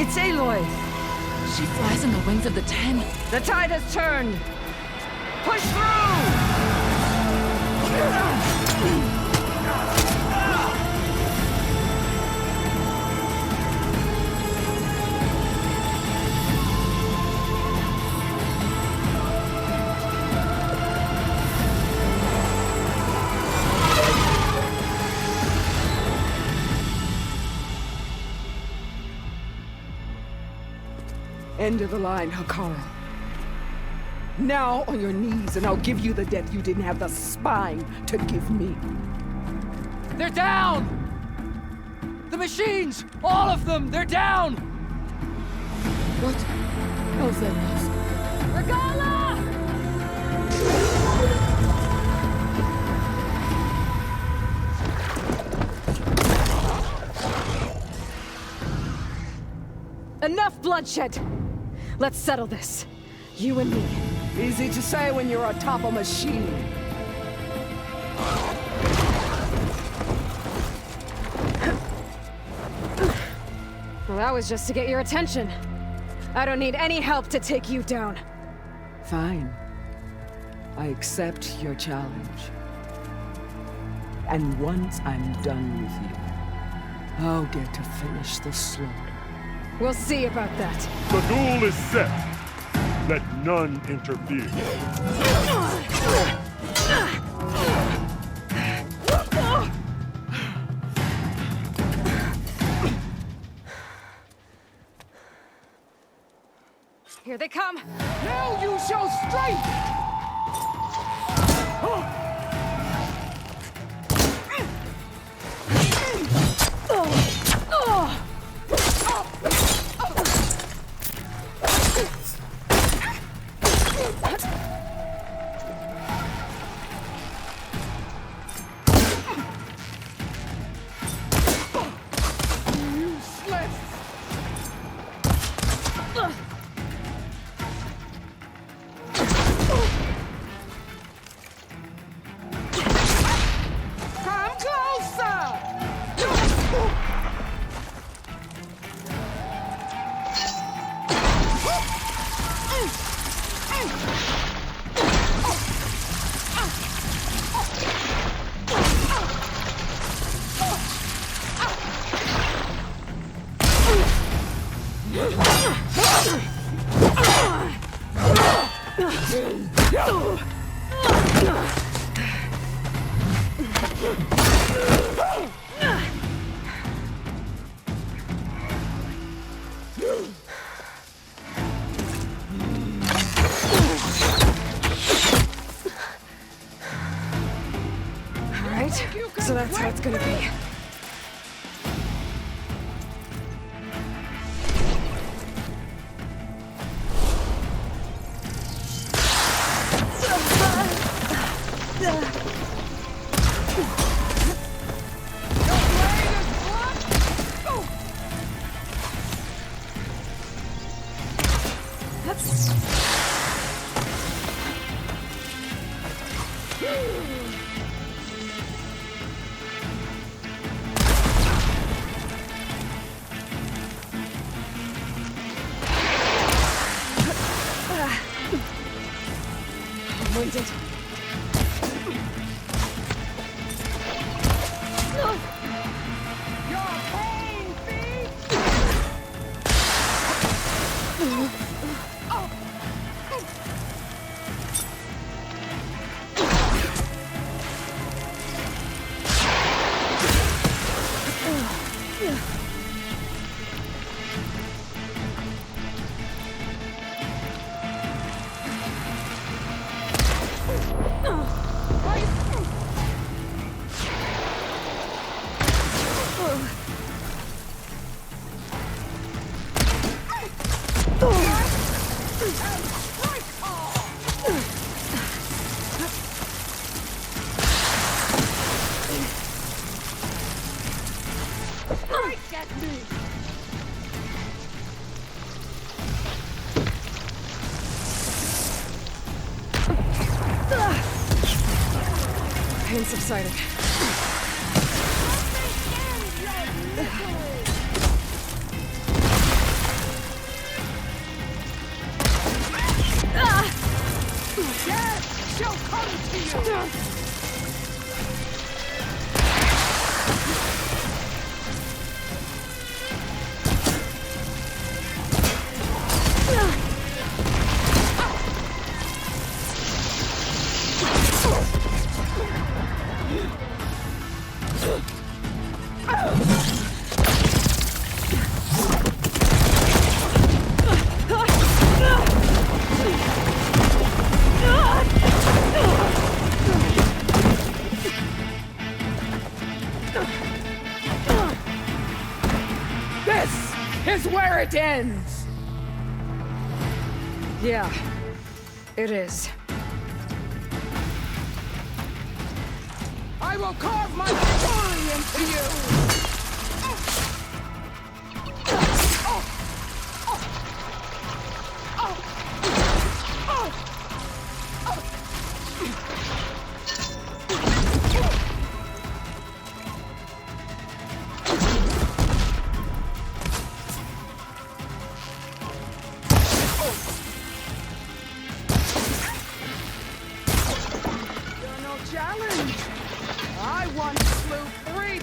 It's Aloy! She flies on the wings of the Ten. The tide has turned! Push through! End of the line, Hakara. Now on your knees, and I'll give you the death you didn't have the spine to give me. They're down! The machines! All of them! They're down! What else that is? Regala! Enough bloodshed! Let's settle this. You and me. Easy to say when you're atop a machine. Well, that was just to get your attention. I don't need any help to take you down. Fine. I accept your challenge. And once I'm done with you, I'll get to finish the slaughter. We'll see about that. The duel is set. Let none interfere. Here they come. Now you show strength! So that's how it's gonna be. Winded. Pain subsided. Yes! She'll come to you! Is where it ends! Yeah, it is. I will carve my story into you! Challenge! I once slew 3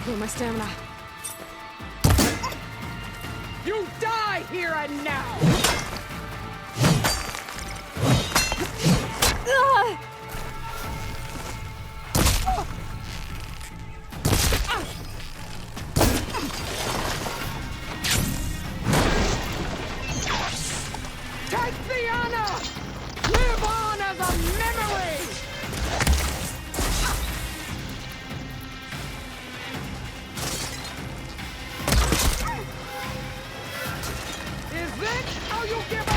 Cool my stamina. You die here and now! Take the honor! Live on as a memory! Is this how you give up?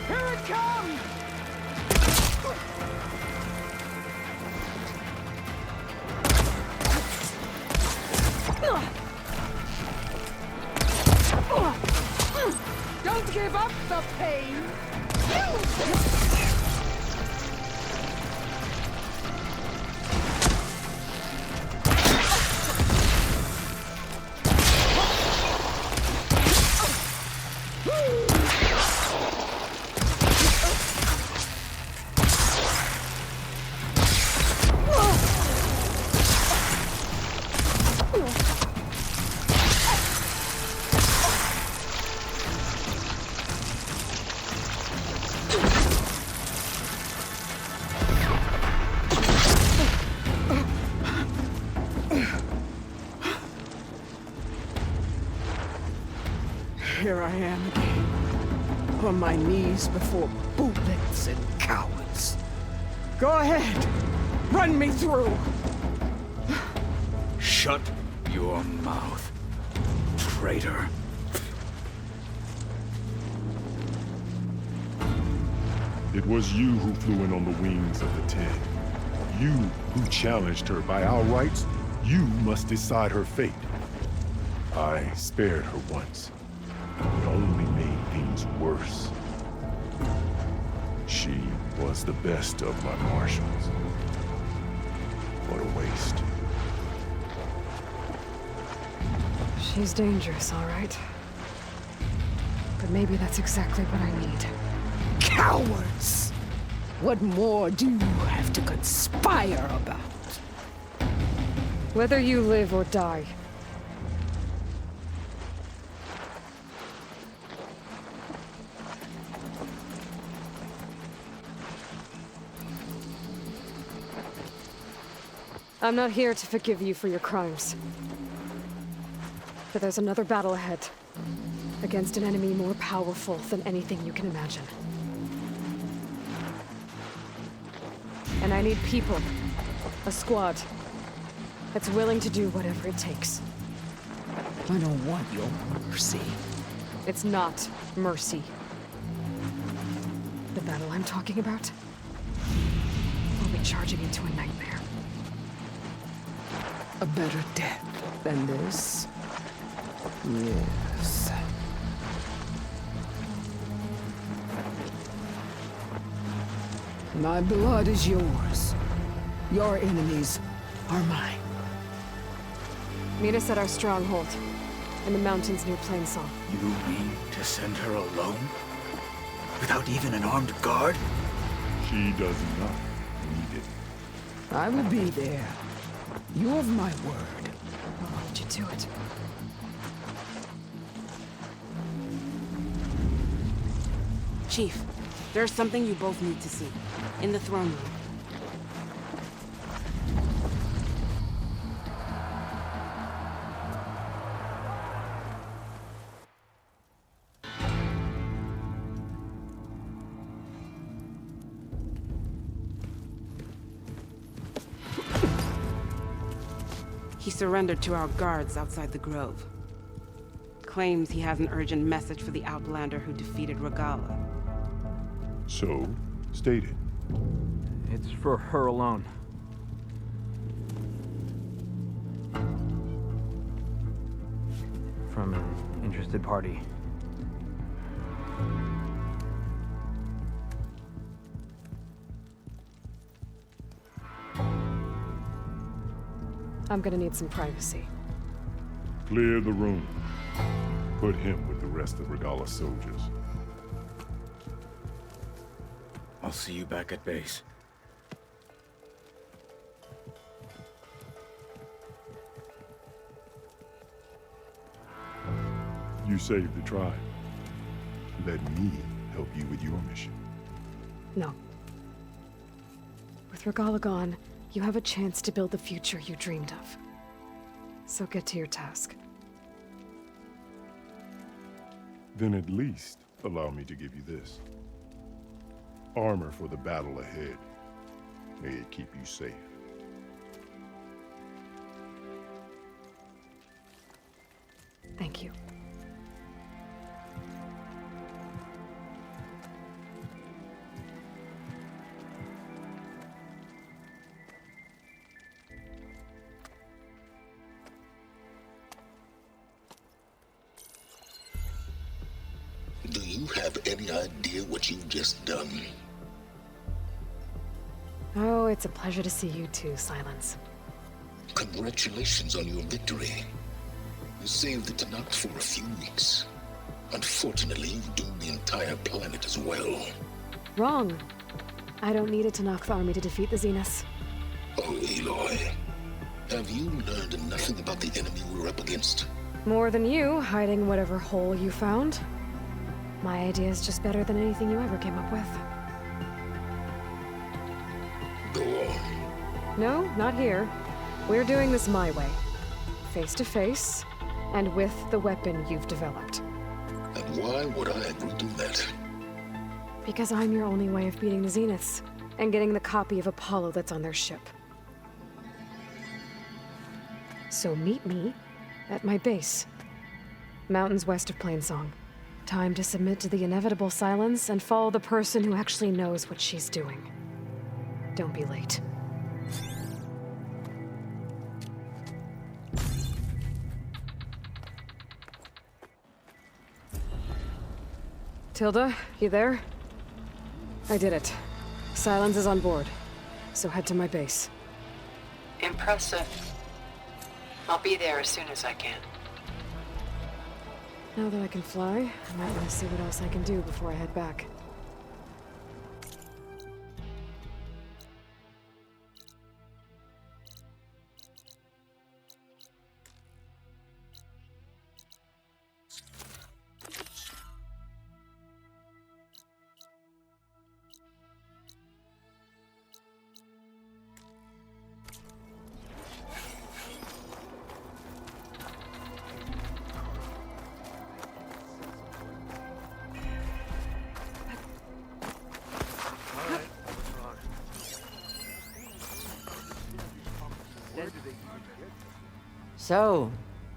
Here it comes! give up the pain. Here I am again, on my knees before bootlegs and cowards. Go ahead, run me through. Shut your mouth, traitor. It was you who flew in on the wings of the 10. You who challenged her by our rights. You must decide her fate. I spared her once. It only made things worse. She was the best of my marshals. What a waste. She's dangerous, all right. But maybe that's exactly what I need. Cowards! What more do you have to conspire about? Whether you live or die. I'm not here to forgive you for your crimes. But there's another battle ahead. Against an enemy more powerful than anything you can imagine. And I need people. A squad. That's willing to do whatever it takes. I don't want your mercy. It's not mercy. The battle I'm talking about will be charging into a nightmare. A better death than this? Yes. My blood is yours. Your enemies are mine. Meet us at our stronghold, in the mountains near Plainsong. You mean to send her alone? Without even an armed guard? She does not need it. I will be there. You have my word. I'll hold you to it. Chief, there's something you both need to see. In the throne room. He surrendered to our guards outside the grove. Claims he has an urgent message for the Outlander who defeated Regala. So, state it. It's for her alone. From an interested party. I'm gonna need some privacy. Clear the room. Put him with the rest of Regala's soldiers. I'll see you back at base. You saved the tribe. Let me help you with your mission. No. With Regala gone, you have a chance to build the future you dreamed of. So get to your task. Then at least allow me to give you this. Armor for the battle ahead. May it keep you safe. Thank you. Do you have any idea what you've just done? Oh, it's a pleasure to see you too, Silence. Congratulations on your victory. You saved the Tanakh for a few weeks. Unfortunately, you doomed the entire planet as well. Wrong. I don't need a Tanakh army to defeat the Zeniths. Oh, Aloy. Have you learned nothing about the enemy we're up against? More than you, hiding whatever hole you found. My idea is just better than anything you ever came up with. Go on. No, not here. We're doing this my way. Face to face, and with the weapon you've developed. And why would I agree to that? Because I'm your only way of beating the Zeniths, and getting the copy of Apollo that's on their ship. So meet me at my base. Mountains west of Plainsong. Time to submit to the inevitable silence and follow the person who actually knows what she's doing. Don't be late. Tilda, you there? I did it. Silence is on board, so head to my base. Impressive. I'll be there as soon as I can. Now that I can fly, I might want to see what else I can do before I head back. So,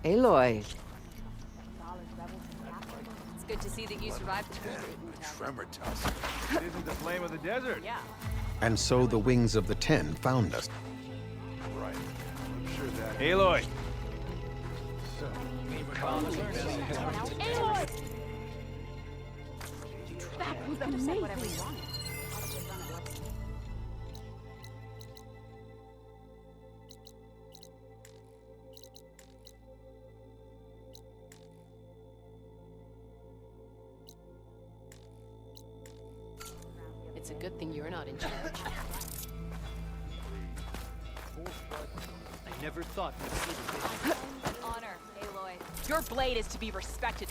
Aloy. It's good to see that you survived the Tremor tusk. It isn't the flame of the desert. Yeah. And so the wings of the Ten found us. Right. I'm sure that. Aloy! It's a good thing you're not in charge. I never thought we'd see the vision. Honor, Aloy. Your blade is to be respected.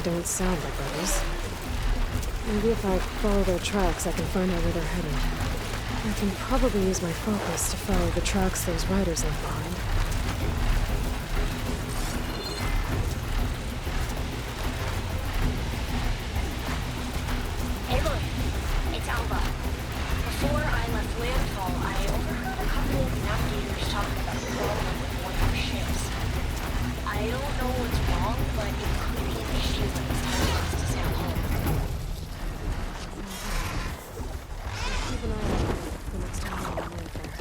don't sound like rebels. Maybe if I follow their tracks, I can find out where they're headed. I can probably use my focus to follow the tracks those riders left behind. Hey, look. It's Alba. Before I left landfall, I overheard a couple of navigators talking about the problem with one of their ships. I don't know what's wrong, but it could be an issue when it's time for us to sail home. Keep an eye on it the next time I'm on landfall.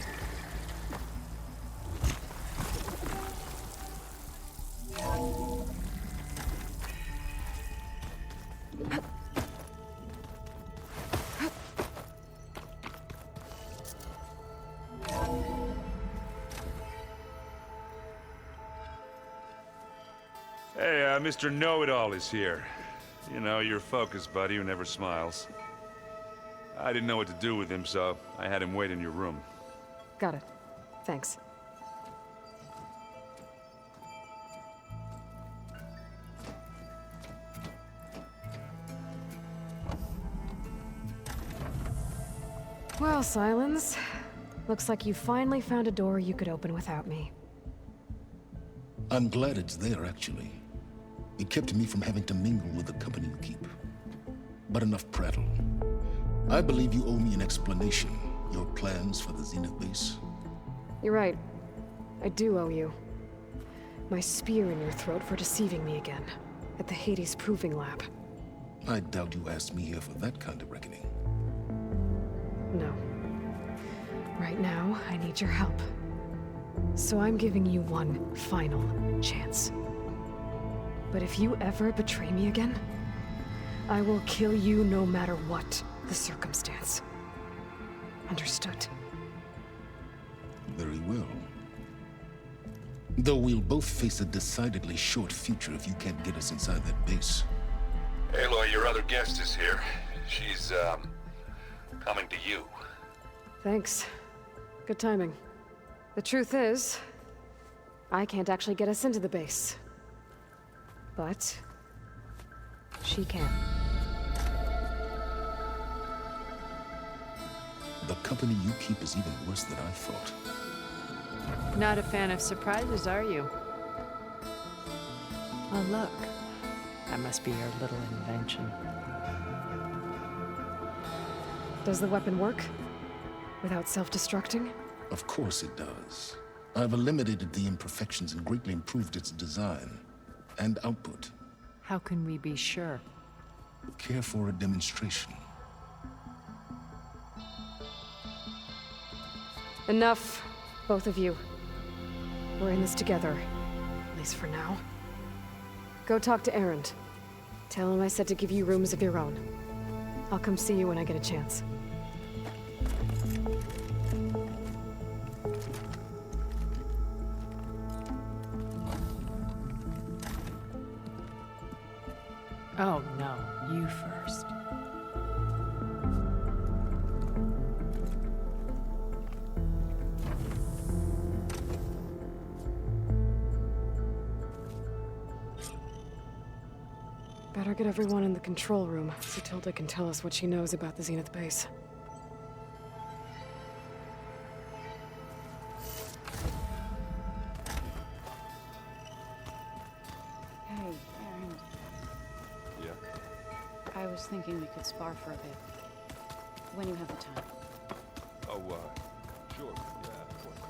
Hey, Mr. Know-It-All is here. You know, your focus buddy who never smiles. I didn't know what to do with him, so I had him wait in your room. Got it. Thanks. Well, Silence. Looks like you finally found a door you could open without me. I'm glad it's there, actually. It kept me from having to mingle with the company you keep. But enough prattle. I believe you owe me an explanation. Your plans for the Zenith base. You're right. I do owe you. My spear in your throat for deceiving me again. At the Hades Proving Lab. I doubt you asked me here for that kind of reckoning. No. Right now, I need your help. So I'm giving you one final chance. But if you ever betray me again, I will kill you no matter what the circumstance. Understood? Very well. Though we'll both face a decidedly short future if you can't get us inside that base. Aloy, your other guest is here. She's, coming to you. Thanks. Good timing. The truth is, I can't actually get us into the base. But she can. The company you keep is even worse than I thought. Not a fan of surprises, are you? Oh, look. That must be your little invention. Does the weapon work? Without self-destructing? Of course it does. I've eliminated the imperfections and greatly improved its design and output. How can we be sure? Care for a demonstration? Enough, both of you. We're in this together, at least for now. Go talk to Erend. Tell him I said to give you rooms of your own. I'll come see you when I get a chance. Oh, no. You first. Better get everyone in the control room so Tilda can tell us what she knows about the Zenith base. Hey, Erend. Yeah? I was thinking we could spar for a bit. When you have the time. Oh, sure. Yeah, of course.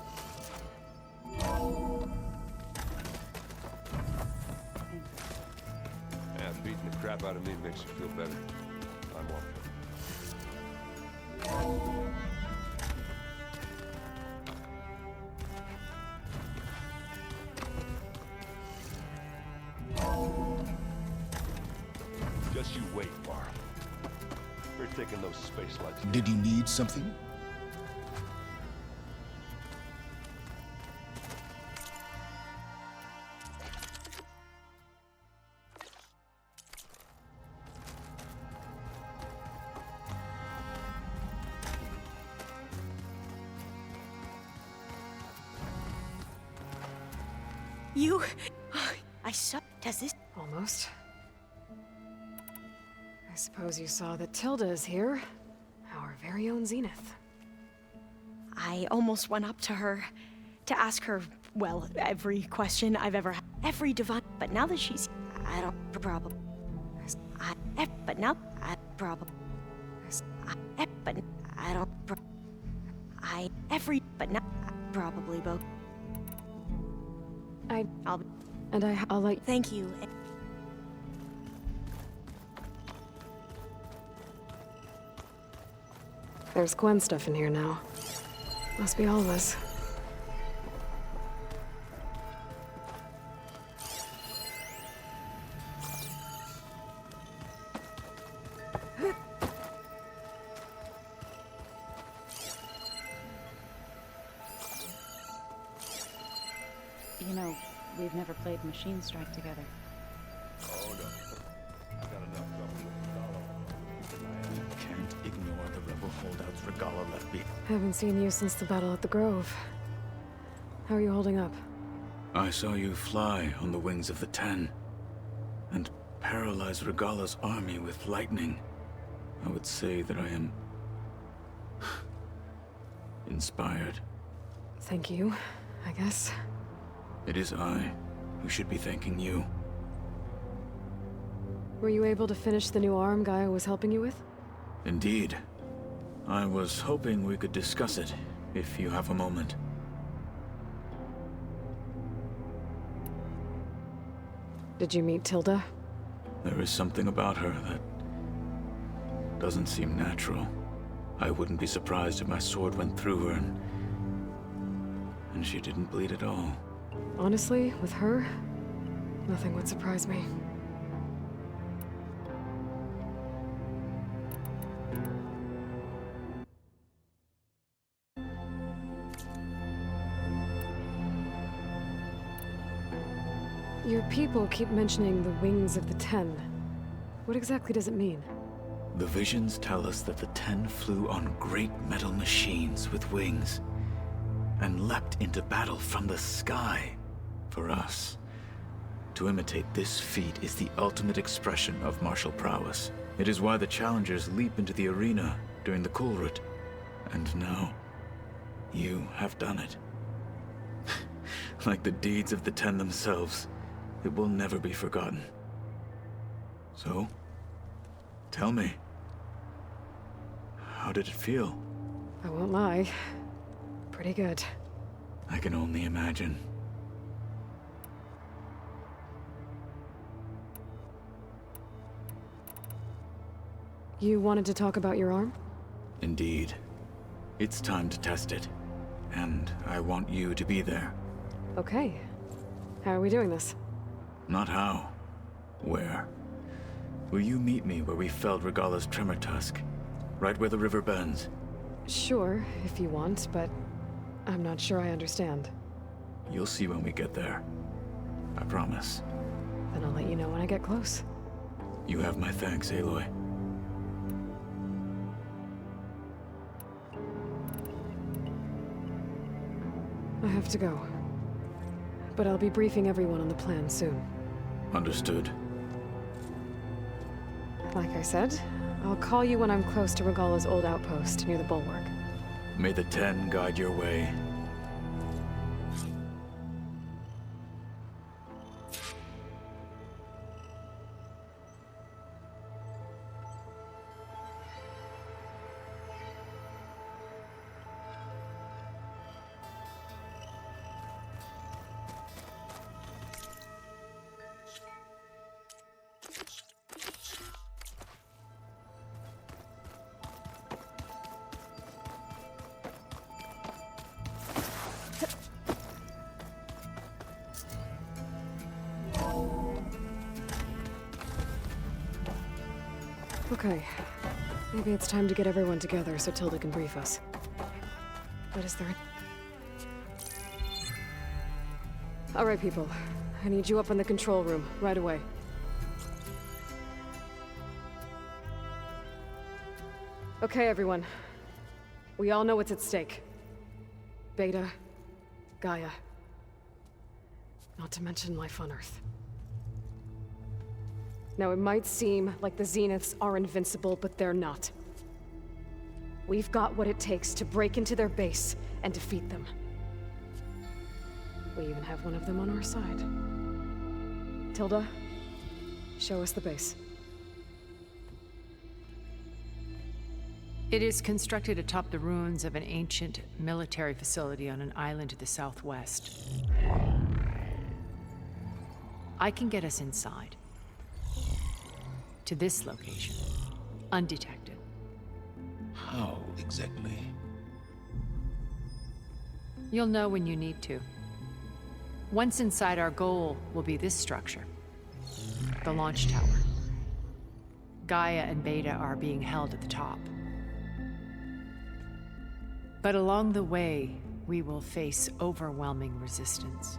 Yeah, beating the crap out of me makes you feel better. I'm off. Just you wait, Varl. We're taking those space lights. Did you need something? You... I suck. Does this... Almost. I suppose you saw that Tilda is here. Our very own Zenith. I almost went up to her to ask her, well, every question I've ever had. Every divine. But now that she's... I don't... Problem. But now... I... Problem. But I don't... Every... But now... Probably both. I'll let... Thank you. There's Gwen stuff in here now. Must be all of us. You know, we've never played Machine Strike together. Oh no. I've got enough trouble with We can't ignore the rebel holdouts Regala left behind. Haven't seen you since the battle at the Grove. How are you holding up? I saw you fly on the wings of the Ten, and paralyze Regala's army with lightning. I would say that I am... inspired. Thank you, I guess. It is I who should be thanking you. Were you able to finish the new arm Gaia was helping you with? Indeed. I was hoping we could discuss it, if you have a moment. Did you meet Tilda? There is something about her that doesn't seem natural. I wouldn't be surprised if my sword went through her and she didn't bleed at all. Honestly, with her, nothing would surprise me. Your people keep mentioning the wings of the Ten. What exactly does it mean? The visions tell us that the Ten flew on great metal machines with wings and leapt into battle from the sky. For us, to imitate this feat is the ultimate expression of martial prowess. It is why the challengers leap into the arena during the Kulrut. And now, you have done it. Like the deeds of the Ten themselves, it will never be forgotten. So, tell me, how did it feel? I won't lie. Pretty good. I can only imagine. You wanted to talk about your arm? Indeed. It's time to test it. And I want you to be there. Okay. How are we doing this? Not how. Where? Will you meet me where we felled Regala's tremor tusk? Right where the river bends? Sure, if you want, but I'm not sure I understand. You'll see when we get there. I promise. Then I'll let you know when I get close. You have my thanks, Aloy. I have to go. But I'll be briefing everyone on the plan soon. Understood. Like I said, I'll call you when I'm close to Regala's old outpost near the bulwark. May the Ten guide your way. Okay. Maybe it's time to get everyone together so Tilda can brief us. But is there... All right, people. I need you up in the control room, right away. Okay, everyone. We all know what's at stake. Beta, Gaia. Not to mention life on Earth. Now, it might seem like the Zeniths are invincible, but they're not. We've got what it takes to break into their base and defeat them. We even have one of them on our side. Tilda, show us the base. It is constructed atop the ruins of an ancient military facility on an island to the southwest. I can get us inside. To this location, undetected. How exactly? You'll know when you need to. Once inside, our goal will be this structure. The launch tower. Gaia and Beta are being held at the top. But along the way, we will face overwhelming resistance.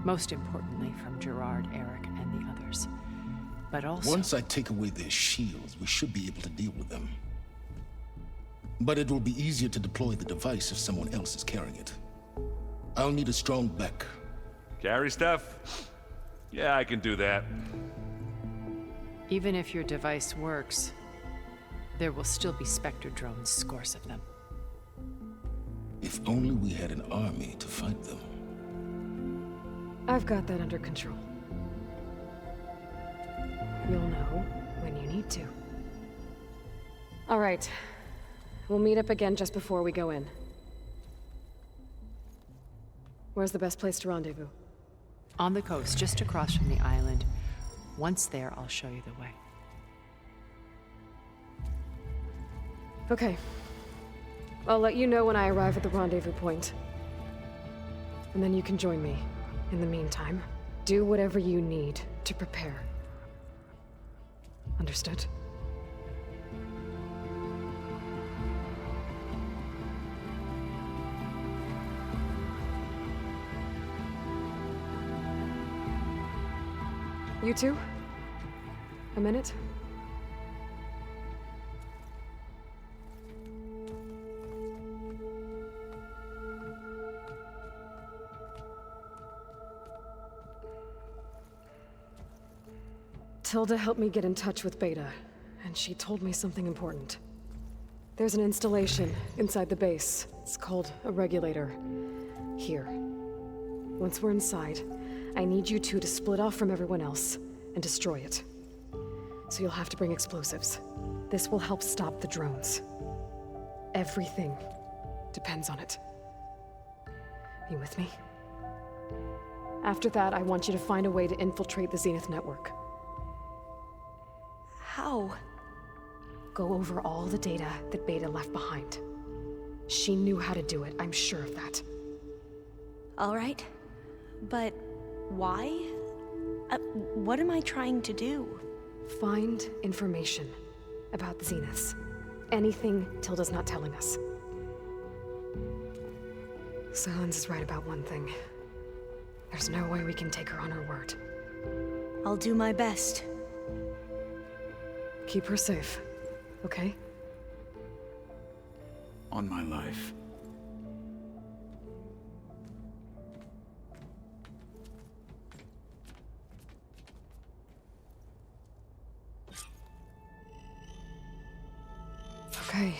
Most importantly from Gerard, Eric, and the others. But also... Once I take away their shields, we should be able to deal with them. But it will be easier to deploy the device if someone else is carrying it. I'll need a strong back. Carry stuff? Yeah, I can do that. Even if your device works, there will still be Spectre drones, scores of them. If only we had an army to fight them. I've got that under control. You'll know when you need to. All right. We'll meet up again just before we go in. Where's the best place to rendezvous? On the coast, just across from the island. Once there, I'll show you the way. Okay. I'll let you know when I arrive at the rendezvous point. And then you can join me. In the meantime, do whatever you need to prepare. Understood? You two? A minute? Tilda helped me get in touch with Beta, and she told me something important. There's an installation inside the base. It's called a regulator. Here. Once we're inside, I need you two to split off from everyone else and destroy it. So you'll have to bring explosives. This will help stop the drones. Everything depends on it. You with me? After that, I want you to find a way to infiltrate the Zenith network. How? Go over all the data that Beta left behind. She knew how to do it, I'm sure of that. All right. But why? What am I trying to do? Find information about the Zeniths. Anything Tilda's not telling us. Silence is right about one thing. There's no way we can take her on her word. I'll do my best. Keep her safe, okay? On my life. Okay.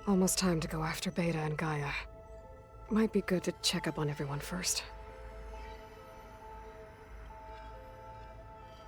Almost time to go after Beta and Gaia. Might be good to check up on everyone first.